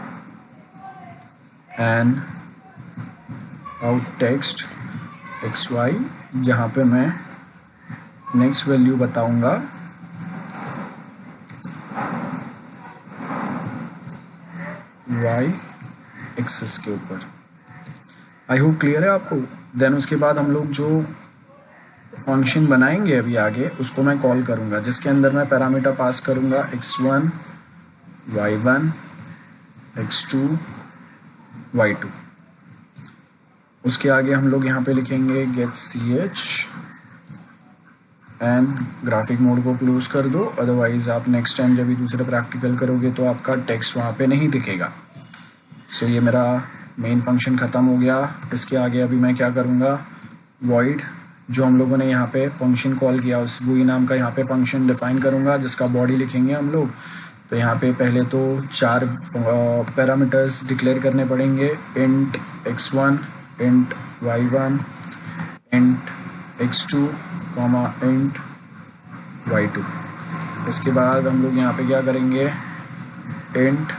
and out text X Y, जहाँ पे मैं नेक्स्ट वैल्यू बताऊंगा वाई एक्सिस के ऊपर। आई होप क्लियर है आपको। देन उसके बाद हम लोग जो फंक्शन बनाएंगे अभी आगे उसको मैं कॉल करूंगा, जिसके अंदर मैं पैरामीटर पास करूंगा x1 y1 x2 y2। उसके आगे हम लोग यहाँ पे लिखेंगे get ch and graphic mode को क्लोज कर दो, अदरवाइज आप नेक्स्ट टाइम जब भी दूसरे प्रैक्टिकल करोगे तो आपका टेक्स्ट वहाँ पे नहीं दिखेगा। सो ये मेरा मेन फंक्शन ख़त्म हो गया। इसके आगे अभी मैं क्या करूँगा, वॉइड जो हम लोगों ने यहाँ पे फंक्शन कॉल किया उस वही नाम का यहाँ पे फंक्शन डिफाइन करूँगा, जिसका बॉडी लिखेंगे हम लोग। तो यहाँ पे पहले तो 4 पैरामीटर्स डिक्लेयर करने पड़ेंगे, int x1 int y1 int x2 comma int y2। इसके बाद हम लोग यहाँ पे क्या करेंगे, इंट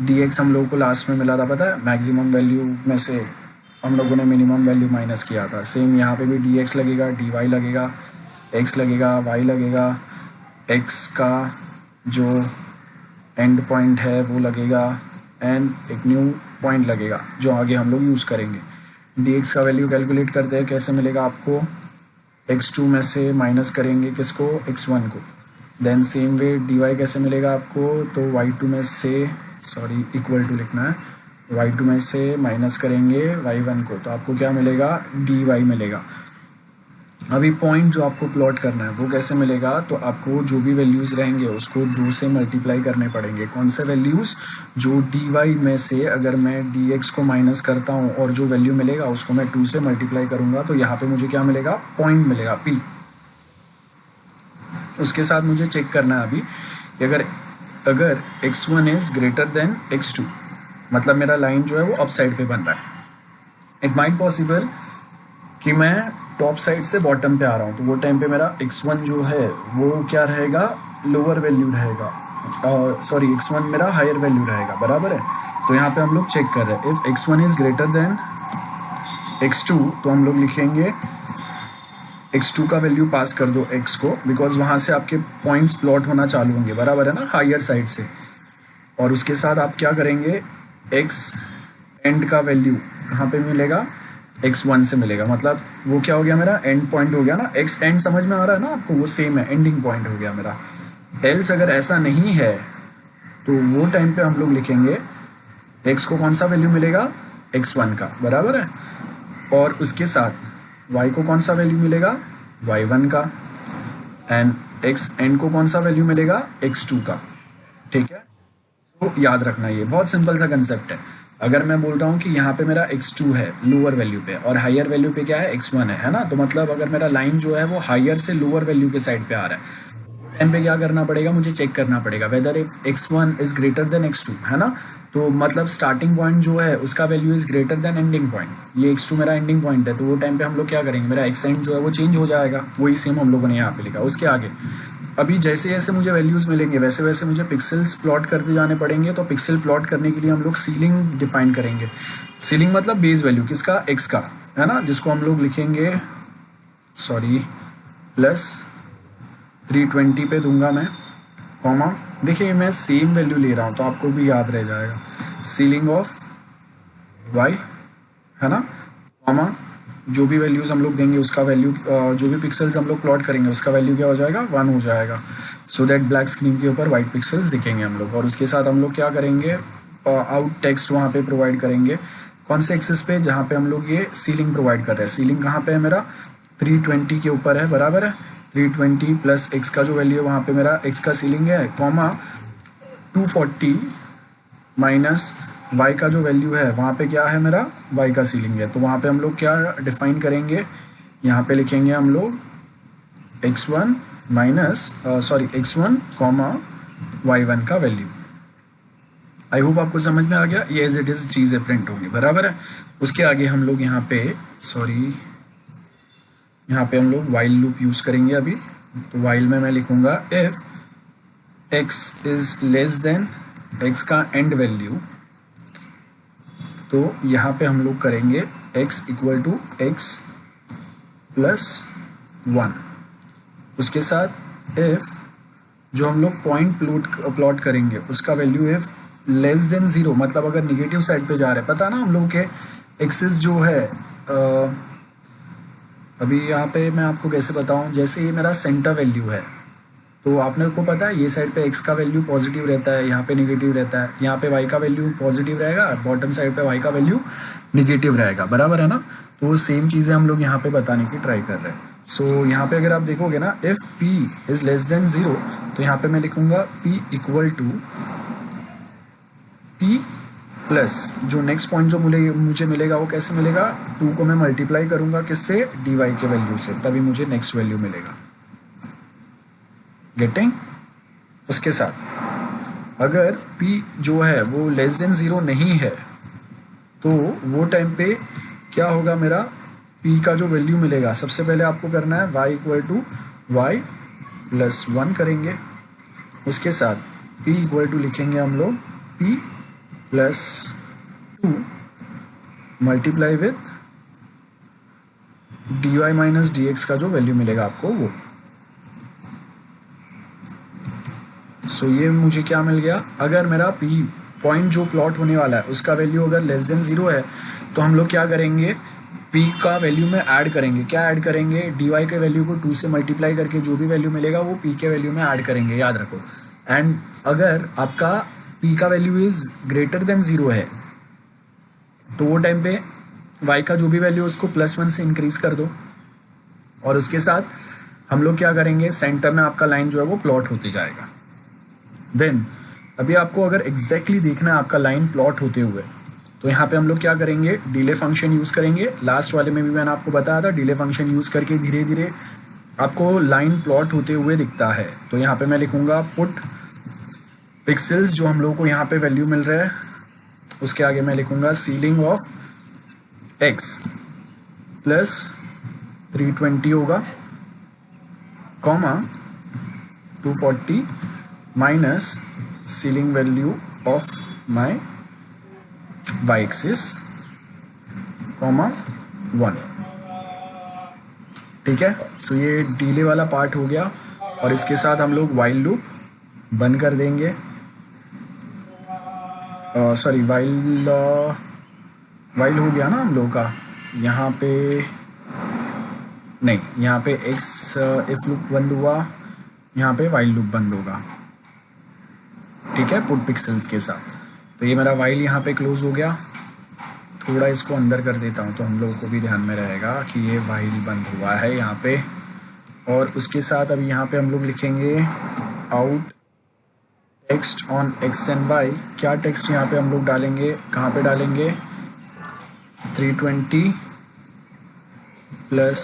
dx हम लोगों को लास्ट में मिला था, पता है मैक्सिमम वैल्यू में से हम लोगों ने मिनिमम वैल्यू माइनस किया था। सेम यहाँ पे भी dx लगेगा, dy लगेगा, x लगेगा, y लगेगा, x का जो एंड पॉइंट है वो लगेगा एंड एक न्यू पॉइंट लगेगा जो आगे हम लोग यूज़ करेंगे। dx का वैल्यू कैलकुलेट करते हैं, कैसे मिलेगा आपको, x2 में से माइनस करेंगे किसको, x1 को। देन सेम वे dy कैसे मिलेगा आपको, तो y2 में से इक्वल टू लिखना है, y2 में से माइनस करेंगे y1 को, तो आपको क्या मिलेगा, dy मिलेगा। अभी पॉइंट जो आपको प्लॉट करना है वो कैसे मिलेगा, तो आपको जो भी वैल्यूज़ रहेंगे उसको 2 से मल्टीप्लाई करने पड़ेंगे। कौन से वैल्यूज़, जो dy में से अगर मैं dx को माइनस करता हूँ और जो वैल्यू मिलेगा उसको मैं 2 से मल्टीप्लाई करूँगा, तो यहाँ पे मुझे क्या मिलेगा, पॉइंट मिलेगा p। उसके साथ मुझे चेक करना है अभी कि अगर x1 is greater then x2, मतलब मेरा लाइन जो है वो अप साइड पे बन रहा है। इट माइट पॉसिबल कि मैं टॉप साइड से बॉटम पे आ रहा हूँ, तो वो टाइम पे मेरा x1 जो है वो क्या रहेगा, लोअर वैल्यू रहेगा, x1 मेरा हायर वैल्यू रहेगा, बराबर है। तो यहाँ पे हम लोग चेक कर रहे हैं, if x1 is greater then x2 तो हम लोग लिखेंगे x2 का वैल्यू पास कर दो x को, बिकॉज वहाँ से आपके पॉइंट्स प्लॉट होना चालू होंगे, बराबर है ना, हायर साइड से। और उसके साथ आप क्या करेंगे, x एंड का वैल्यू कहाँ पे मिलेगा, x1 से मिलेगा, मतलब वो क्या हो गया, मेरा एंड पॉइंट हो गया ना, x एंड समझ में आ रहा है ना आपको, वो सेम है, एंडिंग पॉइंट हो गया मेरा। एल्स अगर ऐसा नहीं है तो वो टाइम पे हम लोग लिखेंगे x को कौन सा वैल्यू मिलेगा, x1 का, बराबर है। और उसके साथ y को कौन सा वैल्यू मिलेगा, y1 का, एंड x एंड को कौन सा वैल्यू मिलेगा, x2 का, ठीक है। तो याद रखना ये बहुत सिंपल सा कंसेप्ट है। अगर मैं बोल रहा हूँ कि यहाँ पे मेरा x2 है लोअर वैल्यू पे और हायर वैल्यू पे क्या है, x1 है ना, तो मतलब अगर मेरा लाइन जो है वो हायर से लोअर वैल्यू के साइड पे आ रहा है, टाइम पे क्या करना पड़ेगा, मुझे चेक करना पड़ेगा weather x1 is greater then x2, है ना। तो मतलब स्टार्टिंग पॉइंट जो है उसका value is greater then ending point, ये x2 मेरा एंडिंग पॉइंट है, तो वो टाइम पे हम लोग क्या करेंगे, मेरा x एंड जो है वो चेंज हो जाएगा, वही सेम हम लोगों ने यहाँ पे लिखा। उसके आगे अभी जैसे जैसे मुझे वैल्यूज़ मिलेंगे वैसे वैसे मुझे पिक्सल्स प्लॉट करते जाने पड़ेंगे। तो पिक्सल प्लॉट करने के लिए हम लोग सीलिंग डिफाइन करेंगे। सीलिंग मतलब बेस वैल्यू किसका, x का, है ना, जिसको हम लोग लिखेंगे प्लस 320 पे दूंगा मैं, कॉमा, देखिए मैं सेम वैल्यू ले रहा हूँ तो आपको भी याद रह जाएगा, सीलिंग ऑफ y, है ना, कॉमा, जो भी वैल्यूज हम लोग देंगे उसका वैल्यू, जो भी पिक्सल्स हम लोग प्लॉट करेंगे उसका वैल्यू क्या हो जाएगा, 1 हो जाएगा, सो दैट ब्लैक स्क्रीन के ऊपर वाइट पिक्सल्स दिखेंगे हम लोग। और उसके साथ हम लोग क्या करेंगे, आउट टेक्स्ट वहाँ पे प्रोवाइड करेंगे, कौन से एक्सेस पे, जहाँ पे हम लोग ये सीलिंग प्रोवाइड कर रहे हैं। सीलिंग कहाँ पे है, मेरा 320 के ऊपर है, बराबर है, 320 प्लस x का जो वैल्यू है वहाँ पे मेरा x का सीलिंग है, कॉमा 240 माइनस y का जो वैल्यू है वहाँ पे क्या है मेरा y का सीलिंग है, तो वहाँ पे हम लोग क्या डिफाइन करेंगे, यहाँ पे लिखेंगे हम लोग x1 minus x1 comma y1 का वैल्यू। आई होप आपको समझ में आ गया, ये एज इट इज चीज़ें प्रिंट होंगी, बराबर है। उसके आगे हम लोग यहाँ पे हम लोग वाइल लूप यूज करेंगे अभी। तो वाइल में मैं लिखूंगा if x is less than x का एंड वैल्यू, तो यहाँ पे हम लोग करेंगे x equal to x plus 1। उसके साथ इफ जो हम लोग पॉइंट प्लॉट करेंगे उसका वैल्यू इफ लेस देन 0, मतलब अगर निगेटिव साइड पे जा रहा है, पता ना हम लोग के एक्सिस जो है अभी यहाँ पे मैं आपको कैसे बताऊँ, जैसे ये मेरा सेंटर वैल्यू है, तो आपने को पता है ये साइड पे x का वैल्यू पॉजिटिव रहता है, यहाँ पे निगेटिव रहता है, यहाँ पे y का वैल्यू पॉजिटिव रहेगा, बॉटम साइड पे y का वैल्यू निगेटिव रहेगा, बराबर है ना। तो वो सेम चीज़ें हम लोग यहाँ पे बताने की ट्राई कर रहे हैं। सो यहाँ पे अगर आप देखोगे ना if p is less than 0, तो यहाँ पे मैं लिखूंगा p equal to p plus जो नेक्स्ट पॉइंट जो मुझे मिलेगा वो कैसे मिलेगा, 2 को मैं मल्टीप्लाई करूंगा किससे, dy के वैल्यू से, तभी मुझे नेक्स्ट वैल्यू मिलेगा। गेटिंग। उसके साथ अगर p जो है वो लेस देन 0 नहीं है, तो वो टाइम पे क्या होगा, मेरा p का जो वैल्यू मिलेगा, सबसे पहले आपको करना है y equal to y plus 1 करेंगे। उसके साथ p इक्वल टू लिखेंगे हम लोग p plus 2 multiply with dy minus dx का जो वैल्यू मिलेगा आपको वो। सो ये मुझे क्या मिल गया, अगर मेरा p पॉइंट जो प्लॉट होने वाला है उसका वैल्यू अगर लेस देन 0 है, तो हम लोग क्या करेंगे, p का वैल्यू में ऐड करेंगे, क्या ऐड करेंगे, dy के वैल्यू को 2 से मल्टीप्लाई करके जो भी वैल्यू मिलेगा वो p के वैल्यू में ऐड करेंगे, याद रखो। एंड अगर आपका p का वैल्यू इज ग्रेटर देन 0 है, तो वो टाइम पे y का जो भी वैल्यू उसको +1 से इंक्रीज कर दो। और उसके साथ हम लोग क्या करेंगे, सेंटर में आपका लाइन जो है वो प्लॉट होते जाएगा। देन अभी आपको अगर एग्जैक्टली देखना है आपका लाइन प्लॉट होते हुए, तो यहाँ पे हम लोग क्या करेंगे, डिले फंक्शन यूज करेंगे। लास्ट वाले में भी मैंने आपको बताया था, डिले फंक्शन यूज करके धीरे धीरे आपको लाइन प्लॉट होते हुए दिखता है। तो यहाँ पे मैं लिखूंगा पुट पिक्सल्स जो हम लोग को यहाँ पे वैल्यू मिल रहा है, उसके आगे मैं लिखूंगा सीलिंग ऑफ x प्लस 320 होगा, comma 240 minus ceiling value of my y axis, comma 1। ठीक है, सो ये डिले वाला पार्ट हो गया। और इसके साथ हम लोग वाइल लूप बंद कर देंगे, सॉरी वाइल हो गया ना हम लोग का, यहाँ पे नहीं, यहाँ पे एक्स इफ लूप बंद हुआ, यहाँ पे वाइल लूप बंद होगा। ठीक है, पुट पिक्सल्स के साथ। तो ये मेरा वाइल यहाँ पे क्लोज हो गया। थोड़ा इसको अंदर कर देता हूँ तो हम लोगों को भी ध्यान में रहेगा कि ये वाइल बंद हुआ है यहाँ पे। और उसके साथ अभी यहाँ पे हम लोग लिखेंगे out text on X and Y. क्या टेक्स्ट यहाँ पे हम लोग डालेंगे, कहाँ पे डालेंगे, 320 plus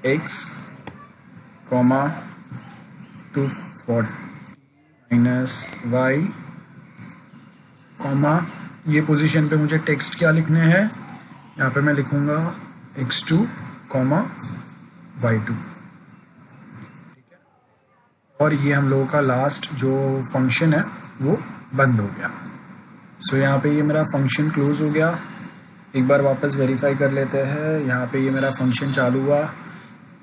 X comma 240 minus Y comma, ये पोजीशन पे मुझे टेक्स्ट क्या लिखने हैं, यहाँ पे मैं लिखूंगा x2 कॉमा y2। ठीक है, और ये हम लोगों का लास्ट जो फंक्शन है वो बंद हो गया। सो यहाँ पे ये मेरा फंक्शन क्लोज हो गया। एक बार वापस वेरीफाई कर लेते हैं। यहाँ पे ये मेरा फंक्शन चालू हुआ,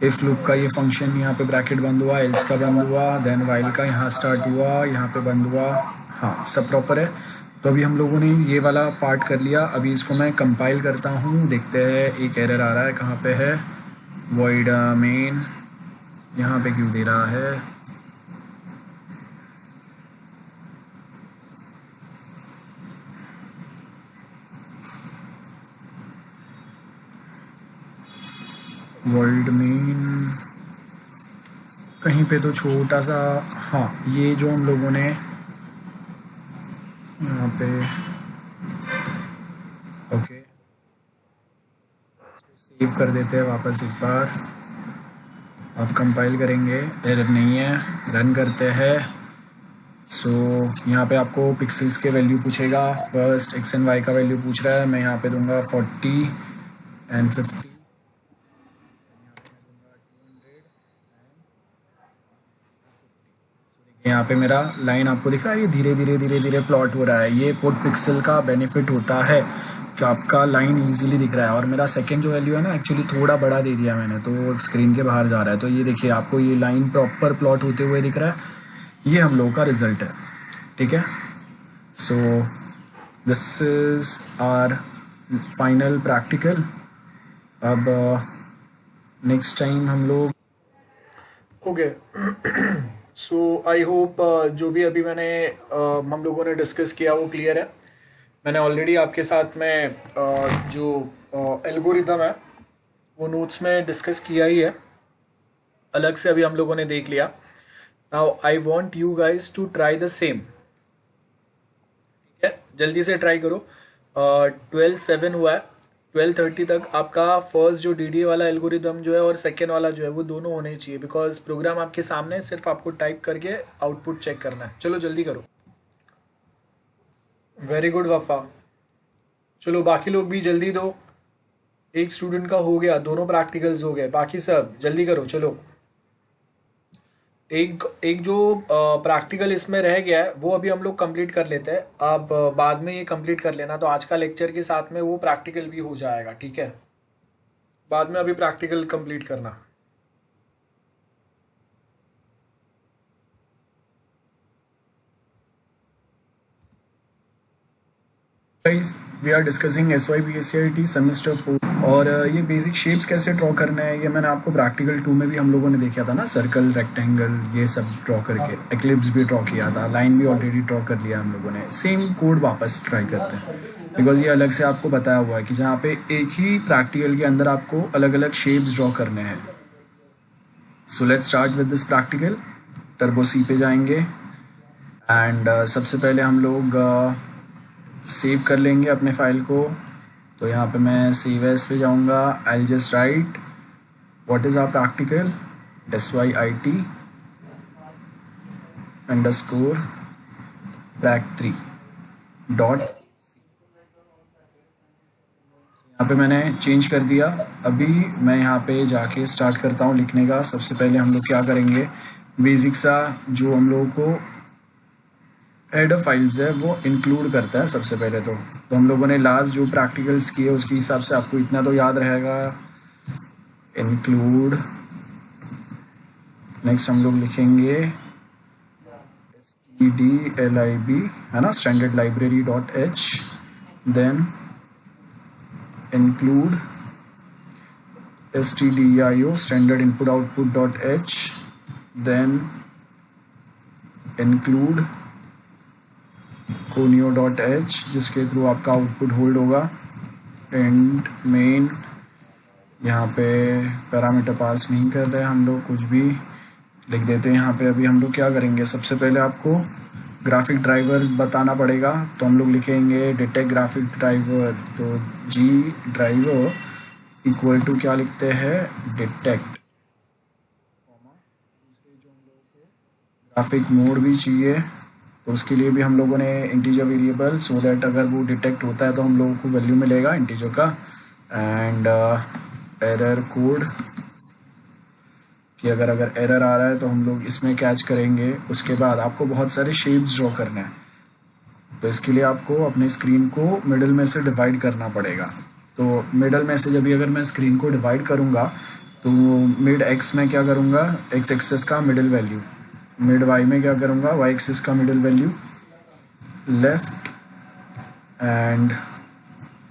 इफ लूप का ये फंक्शन यहाँ पे ब्रैकेट बंद हुआ, एल्स का बंद हुआ, देन वाइल का यहाँ स्टार्ट हुआ, यहाँ पे बंद हुआ। हाँ, सब प्रॉपर है। तो अभी हम लोगों ने ये वाला पार्ट कर लिया। अभी इसको मैं कंपाइल करता हूँ, देखते हैं एक एरर आ रहा है, कहाँ पे है, void main, यहाँ पे क्यों दे रहा है, void main कहीं पे तो छोटा सा, हाँ, ये जो हम लोगों ने यहाँ पे ओके, सेव कर देते हैं वापस एक बार। आप कंपाइल करेंगे, एरर नहीं है, रन करते हैं। सो यहाँ पे आपको पिक्सेल्स के वैल्यू पूछेगा, फर्स्ट एक्स एंड वाई का वैल्यू पूछ रहा है। मैं यहाँ पे दूंगा 40 एंड 50। यहाँ पे मेरा लाइन आपको दिख रहा है, ये धीरे धीरे धीरे धीरे प्लॉट हो रहा है। ये पोर्ट पिक्सल का बेनिफिट होता है कि आपका लाइन इजीली दिख रहा है। और मेरा सेकंड जो वैल्यू है ना, एक्चुअली थोड़ा बड़ा दे दिया मैंने, तो स्क्रीन के बाहर जा रहा है। तो ये देखिए, आपको ये लाइन प्रॉपर प्लॉट होते हुए दिख रहा है। ये हम लोगों का रिजल्ट है, ठीक है। So this is our final practical. अब नेक्स्ट टाइम हम लोग ओके, सो आई होप जो भी अभी मैंने हम लोगों ने डिस्कस किया वो क्लियर है। मैंने ऑलरेडी आपके साथ में जो एल्गोरिदम है वो नोट्स में डिस्कस किया ही है, अलग से अभी हम लोगों ने देख लिया। Now I want you guys to try the same, ठीक है, जल्दी से ट्राई करो। 12/7 हुआ है, 12:30 तक आपका फर्स्ट जो डीडीए वाला एल्गोरिदम जो है और सेकेंड वाला जो है वो दोनों होने चाहिए, बिकॉज प्रोग्राम आपके सामने है, सिर्फ आपको टाइप करके आउटपुट चेक करना है। चलो जल्दी करो। वेरी गुड वफा। चलो बाकी लोग भी जल्दी दो। एक स्टूडेंट का हो गया, दोनों प्रैक्टिकल्स हो गए, बाकी सब जल्दी करो। चलो एक जो प्रैक्टिकल इसमें रह गया है वो अभी हम लोग कंप्लीट कर लेते हैं। आप बाद में ये कंप्लीट कर लेना, तो आज का लेक्चर के साथ में वो प्रैक्टिकल भी हो जाएगा, ठीक है। बाद में अभी प्रैक्टिकल कंप्लीट करना। Guys, we are discussing SYBSCIT semester 4। और ये बेसिक शेप्स कैसे ड्रॉ करना है ये मैंने आपको प्रैक्टिकल 2 में भी हम लोगों ने देखा था ना, सर्कल, रेक्टेंगल, ये सब ड्रॉ करके। एक्लिप्स भी ड्रॉ किया था, लाइन भी ऑलरेडी ड्रॉ कर लिया हम लोगों ने। सेम कोड वापस ट्राई करते हैं, बिकॉज ये अलग से आपको बताया हुआ है कि जहाँ पे एक ही प्रैक्टिकल के अंदर आपको अलग अलग शेप्स ड्रॉ करने हैं। So let's start with this practical. Turbo C पे जाएंगे एंड सबसे पहले हम लोग सेव कर लेंगे अपने फाइल को। तो यहाँ पे मैं सेव एज पे जाऊँगा। I just write what is our practical, SYIT _ prac3 dot. यहाँ पे मैंने चेंज कर दिया। अभी मैं यहाँ पे जाके स्टार्ट करता हूँ लिखने का। सबसे पहले हम लोग क्या करेंगे, बेसिक सा जो हम लोगों को हेडर फाइल्स है वो इंक्लूड करता है सबसे पहले। तो हम लोगों ने लास्ट जो प्रैक्टिकल्स किए उसके हिसाब से आपको इतना तो याद रहेगा, इंक्लूड। नेक्स्ट हम लोग लिखेंगे stdlib, है ना, standard library .h, then include stdio, standard input output .h, then include conio.h, जिसके थ्रू आपका आउटपुट होल्ड होगा, एंड मेन। यहाँ पे पैरामीटर पास नहीं कर रहे हम लोग, कुछ भी लिख देते हैं यहाँ पे। अभी हम लोग क्या करेंगे, सबसे पहले आपको ग्राफिक ड्राइवर बताना पड़ेगा। तो हम लोग लिखेंगे डिटेक्ट ग्राफिक ड्राइवर। तो G ड्राइवर इक्वल टू क्या लिखते हैं, डिटेक्ट। ग्राफिक मोड भी चाहिए, तो उसके लिए भी हम लोगों ने इंटीजर वेरिएबल, सो दैट अगर वो डिटेक्ट होता है तो हम लोगों को वैल्यू मिलेगा इंटीजर का। एंड एरर कोड कि अगर एरर आ रहा है तो हम लोग इसमें कैच करेंगे। उसके बाद आपको बहुत सारे शेप्स ड्रॉ करने हैं, तो इसके लिए आपको अपने स्क्रीन को मिडल में से डिवाइड करना पड़ेगा। तो मिडल में से जब अगर मैं स्क्रीन को डिवाइड करूँगा तो मिड एक्स में क्या करूँगा, एक्स एक्सेस का मिडल वैल्यू, मिड वाई में क्या करूँगा, वाई एक्सिस का middle value, left and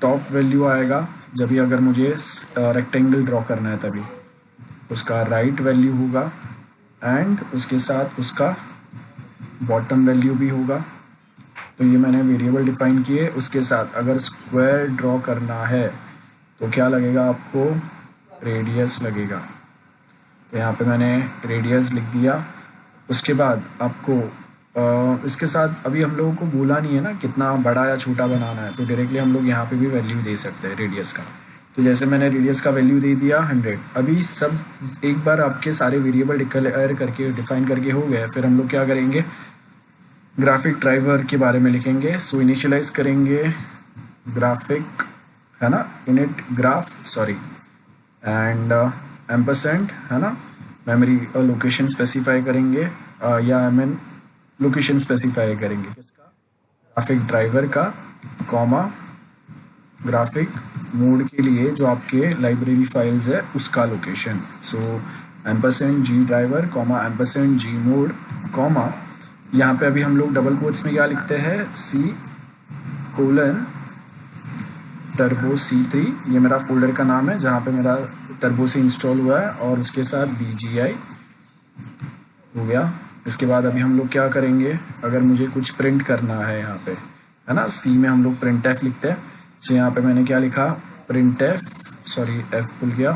top value आएगा जब भी अगर मुझे रेक्टेंगल ड्रॉ करना है तभी उसका राइट वैल्यू होगा, एंड उसके साथ उसका बॉटम वैल्यू भी होगा। तो ये मैंने वेरिएबल डिफाइन किए। उसके साथ अगर स्क्वायर ड्रॉ करना है तो क्या लगेगा आपको, रेडियस लगेगा। तो यहाँ पे मैंने रेडियस लिख दिया। उसके बाद आपको इसके साथ अभी हम लोगों को बोला नहीं है ना कितना बड़ा या छोटा बनाना है, तो डायरेक्टली हम लोग यहाँ पे भी वैल्यू दे सकते हैं रेडियस का। तो जैसे मैंने रेडियस का वैल्यू दे दिया 100। अभी सब एक बार आपके सारे वेरिएबल डिक्लेयर करके डिफाइन करके हो गए, फिर हम लोग क्या करेंगे, ग्राफिक ड्राइवर के बारे में लिखेंगे। सो इनिशियलाइज करेंगे ग्राफिक, है ना, init graph sorry, and ampersand, है ना, मेमोरी लोकेशन स्पेसिफाई करेंगे, या लोकेशन स्पेसिफाई करेंगे किसका, ग्राफिक ड्राइवर का, कॉमा ग्राफिक मोड के लिए जो आपके लाइब्रेरी फाइल्स है उसका लोकेशन। सो ampersand G driver comma ampersand जी मोड कॉमा, यहाँ पे अभी हम लोग डबल कोट्स में क्या लिखते हैं, C:, टर्बो C3, ये मेरा फोल्डर का नाम है जहाँ पे मेरा टर्बो से इंस्टॉल हुआ है, और उसके साथ BGI हो गया। इसके बाद अभी हम लोग क्या करेंगे, अगर मुझे कुछ प्रिंट करना है यहाँ पे, है ना, C में हम लोग printf लिखते हैं। तो यहाँ पे मैंने क्या लिखा, printf, सॉरी f भूल गया।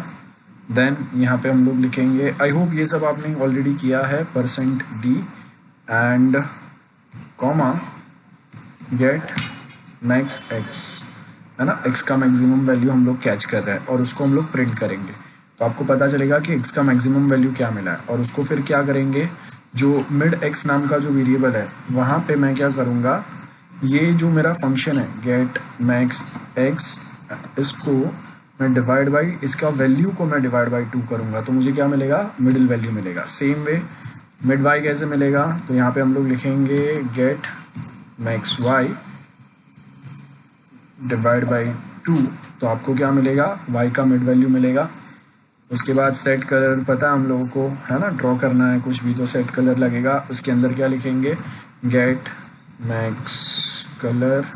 देन यहाँ पे हम लोग लिखेंगे, आई होप ये सब आपने ऑलरेडी किया है, %d and comma get max x, है ना, x का मैक्सिमम वैल्यू हम लोग कैच कर रहे हैं और उसको हम लोग प्रिंट करेंगे। तो आपको पता चलेगा कि x का मैक्सिमम वैल्यू क्या मिला है, और उसको फिर क्या करेंगे, जो मिड x नाम का जो वेरिएबल है वहाँ पे मैं क्या करूँगा, ये जो मेरा फंक्शन है गेट मैक्स x, इसको मैं डिवाइड बाई, इसका वैल्यू को मैं डिवाइड बाई 2 करूँगा, तो मुझे क्या मिलेगा, मिडिल वैल्यू मिलेगा। सेम वे मिड y कैसे मिलेगा, तो यहाँ पे हम लोग लिखेंगे get max y divide by 2, तो आपको क्या मिलेगा, y का मिड वैल्यू मिलेगा। उसके बाद सेट कलर पता है हम लोगों को, है ना, ड्रॉ करना है कुछ भी तो सेट कलर लगेगा। उसके अंदर क्या लिखेंगे, गेट मैक्स कलर,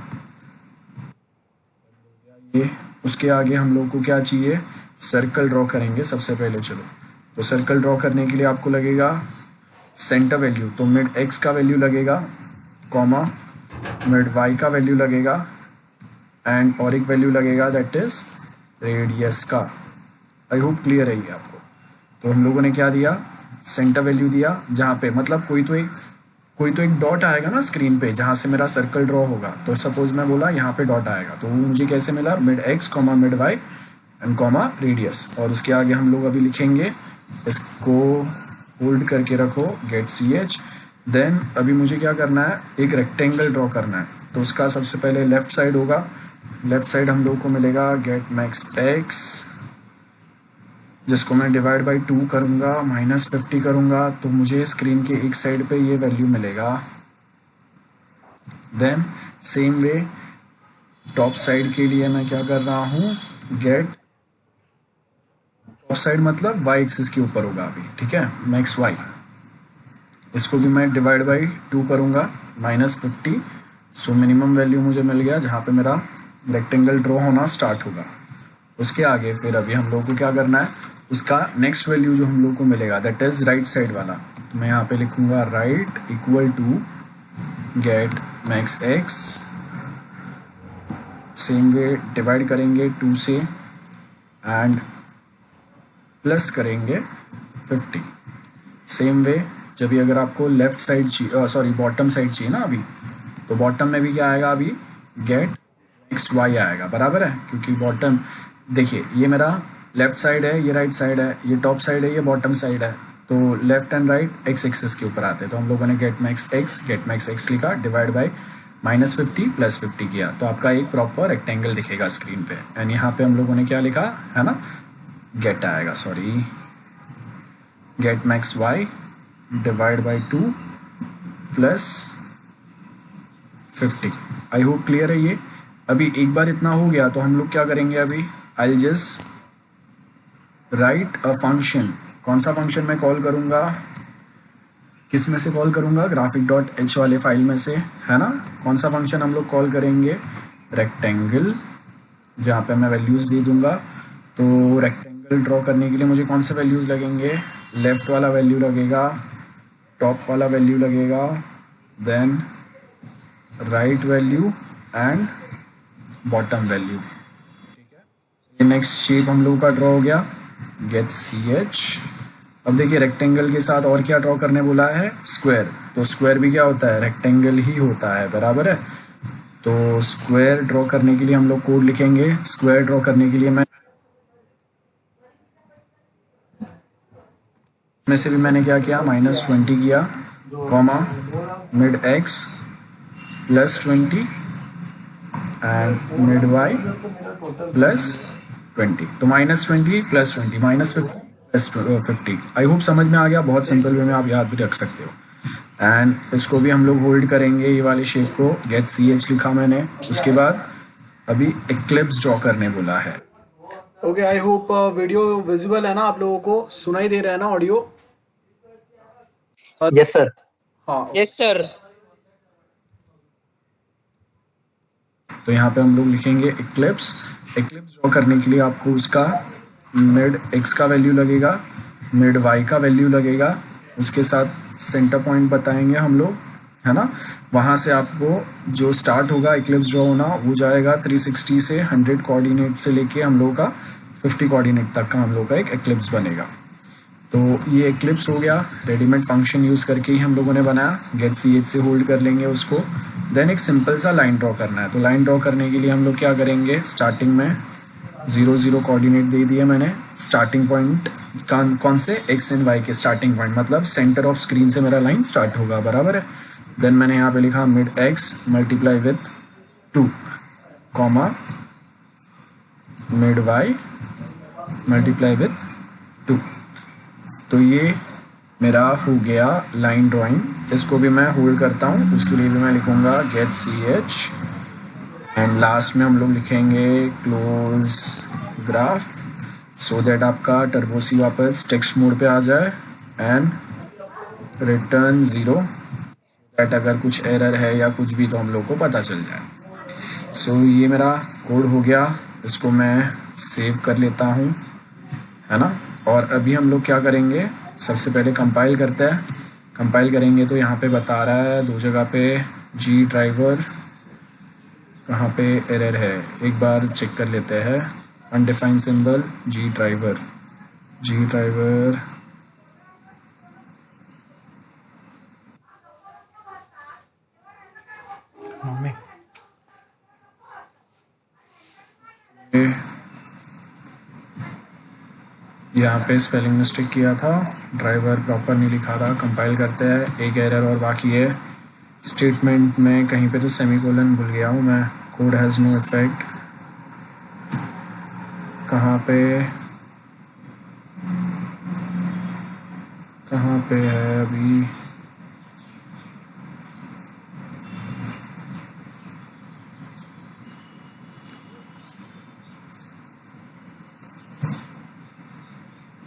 ये उसके आगे हम लोग को क्या चाहिए, सर्कल ड्रॉ करेंगे सबसे पहले। चलो, तो सर्कल ड्रॉ करने के लिए आपको लगेगा सेंटर वैल्यू, तो मिड x का वैल्यू लगेगा, कॉमा मिड y का वैल्यू लगेगा, एंड और एक वैल्यू लगेगा दैट इज रेडियस का। आई होप क्लियर है ये आपको। तो हम लोगों ने क्या दिया, सेंटर वैल्यू दिया, जहाँ पे मतलब कोई तो एक डॉट आएगा ना स्क्रीन पे जहाँ से मेरा सर्कल ड्रॉ होगा। तो सपोज मैं बोला यहाँ पे डॉट आएगा, तो वो मुझे कैसे मिला, mid x comma mid y and comma radius. और उसके आगे हम लोग अभी लिखेंगे, इसको होल्ड करके रखो, गेट ch। देन अभी मुझे क्या करना है, एक रेक्टेंगल ड्रॉ करना है, तो उसका सबसे पहले लेफ्ट साइड होगा। लेफ्ट साइड हम लोग को मिलेगा गेट मैक्स x, जिसको मैं डिवाइड बाई 2 करूँगा, -50 करूँगा, तो मुझे स्क्रीन के एक साइड पे ये वैल्यू मिलेगा। Then same way top side के लिए मैं क्या कर रहा हूँ, गेट टॉप साइड मतलब y एक्सिस के ऊपर होगा अभी, ठीक है, मैक्स y, इसको भी मैं डिवाइड बाई 2 करूँगा, -50। सो मिनिमम वैल्यू मुझे मिल गया जहाँ पे मेरा रेक्टेंगल ड्रॉ होना स्टार्ट होगा। उसके आगे फिर अभी हम लोग को क्या करना है, उसका नेक्स्ट वैल्यू जो हम लोग को मिलेगा दैट इज राइट साइड वाला, तो मैं यहाँ पे लिखूंगा right equal to get max x, same way divide करेंगे 2 से एंड प्लस करेंगे 50। सेम वे जब भी अगर आपको लेफ्ट साइड चाहिए, सॉरी बॉटम साइड चाहिए ना अभी, तो बॉटम में भी क्या आएगा, अभी गेट एक्स y आएगा, बराबर है, क्योंकि बॉटम देखिए ये मेरा लेफ्ट साइड है, ये राइट साइड है, ये टॉप साइड है, ये बॉटम साइड है, तो left and right x axis के ऊपर आते हैं। तो हम लोगों ने गेट मैक्स x लिखा, डिवाइड बाई -50 + 50 किया, तो आपका एक प्रॉपर रेक्टेंगल दिखेगा स्क्रीन पे। एंड यहाँ पे हम लोगों ने क्या लिखा है ना, गेट आएगा, sorry get max y divide by 2 + 50। I hope clear है ये। अभी एक बार इतना हो गया तो हम लोग क्या करेंगे, अभी आई जस्ट राइट अ फंक्शन। कौन सा फंक्शन मैं कॉल करूँगा, किस में से कॉल करूँगा, graphic.h वाले फाइल में से, है ना। कौन सा फंक्शन हम लोग कॉल करेंगे, रेक्टेंगल, जहाँ पे मैं वैल्यूज़ दे दूँगा। तो रेक्टेंगल ड्रॉ करने के लिए मुझे कौन से वैल्यूज़ लगेंगे, लेफ्ट वाला वैल्यू लगेगा, टॉप वाला वैल्यू लगेगा, then right value and bottom value, ठीक है। नेक्स्ट शेप हम लोग का ड्रॉ हो गया, गेट ch अब देखिए रेक्टेंगल के साथ और क्या ड्रॉ करने बोला है, स्क्वायर। तो स्क्वायर भी क्या होता है, रेक्टेंगल ही होता है, बराबर है। तो स्क्वायर ड्रॉ करने के लिए हम लोग कोड लिखेंगे। स्क्वायर ड्रॉ करने के लिए मैं में से भी मैंने क्या किया, -20 किया, comma mid x +20 and mid y +20। तो -20 +20 -50 आई होप समझ में आ गया। बहुत सिंपल वे में आप याद भी रख सकते हो। एंड इसको भी हम लोग होल्ड करेंगे, ये वाले शेप को। गेट ch लिखा मैंने। उसके बाद अभी एक्लिप्स ड्रॉ करने बोला है। Okay, I hope video visible है ना, आप लोगों को सुनाई दे रहा है ना ऑडियो? Yes sir. हाँ, यस सर। तो यहाँ पे हम लोग लिखेंगे एक्लिप्स। एक्लिप्स ड्रॉ करने के लिए आपको उसका मिड x का वैल्यू लगेगा, मिड y का वैल्यू लगेगा, उसके साथ सेंटर पॉइंट बताएंगे हम लोग, है ना। वहाँ से आपको जो स्टार्ट होगा एक्लिप्स ड्रॉ होना, वो जाएगा 360 से 100 कोऑर्डिनेट से लेके हम लोग का 50 कोऑर्डिनेट तक का हम लोग का एक एक्लिप्स बनेगा। तो ये एक्लिप्स हो गया, रेडीमेड फंक्शन यूज़ करके ही हम लोगों ने बनाया। गेट ch से होल्ड कर लेंगे उसको। देन एक सिंपल सा लाइन ड्रॉ करना है। तो लाइन ड्रॉ करने के लिए हम लोग क्या करेंगे, स्टार्टिंग में 0 0 कोऑर्डिनेट दे दिए मैंने। स्टार्टिंग पॉइंट कौन से, x एंड y के स्टार्टिंग पॉइंट, मतलब सेंटर ऑफ स्क्रीन से मेरा लाइन स्टार्ट होगा, बराबर है। देन मैंने यहाँ पे लिखा mid x multiply with 2, comma mid y multiply with 2। तो ये मेरा हो गया लाइन ड्राइंग। इसको भी मैं होल्ड करता हूँ, उसके लिए भी मैं लिखूँगा गेट ch एंड लास्ट में हम लोग लिखेंगे क्लोज ग्राफ, सो दैट आपका टर्बोसी वापस टेक्स्ट मोड पे आ जाए एंड रिटर्न 0, दैट अगर कुछ एरर है या कुछ भी तो हम लोग को पता चल जाए। सो ये मेरा कोड हो गया, इसको मैं सेव कर लेता हूँ, है ना। और अभी हम लोग क्या करेंगे, सबसे पहले कंपाइल करते हैं। कंपाइल करेंगे तो यहाँ पे बता रहा है 2 जगह पे जी ड्राइवर, कहाँ पे एरर है एक बार चेक कर लेते हैं। अनडिफाइंड सिंबल जी ड्राइवर, जी ड्राइवर यहाँ पे स्पेलिंग मिस्टेक किया था, ड्राइवर प्रॉपर नहीं लिखा था। कंपाइल करते हैं, एक एरर और बाकी है। स्टेटमेंट में कहीं पे तो सेमीकोलन भूल गया हूँ मैं। कोड हैज़ नो इफेक्ट, कहाँ पे है अभी,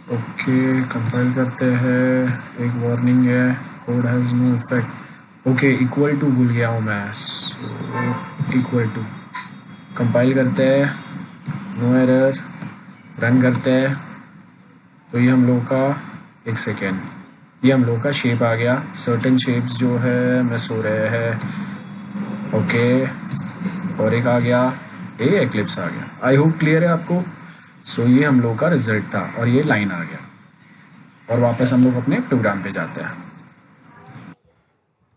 ओके कंपाइल करते हैं। एक वार्निंग है, code has no effect. Okay equal to भूल गया हूँ मैं, इक्वल टू। कंपाइल करते हैं, नो एरर, रन करते हैं। तो ये हम लोग का, एक सेकेंड, ये हम लोग का शेप आ गया। सर्टेन शेप्स जो है मिस हो रहे हैं, ओके। और एक आ गया, ये एक्लिप्स आ गया। आई होप क्लियर है आपको। सो ये हम लोग का रिजल्ट था और ये लाइन आ गया। और वापस हम लोग अपने प्रोग्राम पे जाते हैं।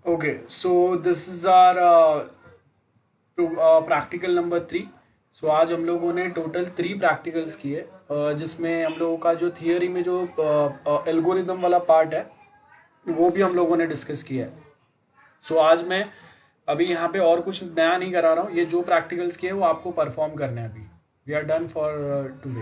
Okay, so this is our practical number 3। सो आज हम लोगों ने टोटल 3 प्रैक्टिकल्स किए, जिसमें हम लोगों का जो थियरी में जो एल्गोरिदम वाला पार्ट है वो भी हम लोगों ने डिस्कस किया है। सो आज मैं अभी यहाँ पे और कुछ नया नहीं करा रहा हूँ, ये जो प्रैक्टिकल्स किए वो आपको परफॉर्म करने हैं। अभी we are done for today.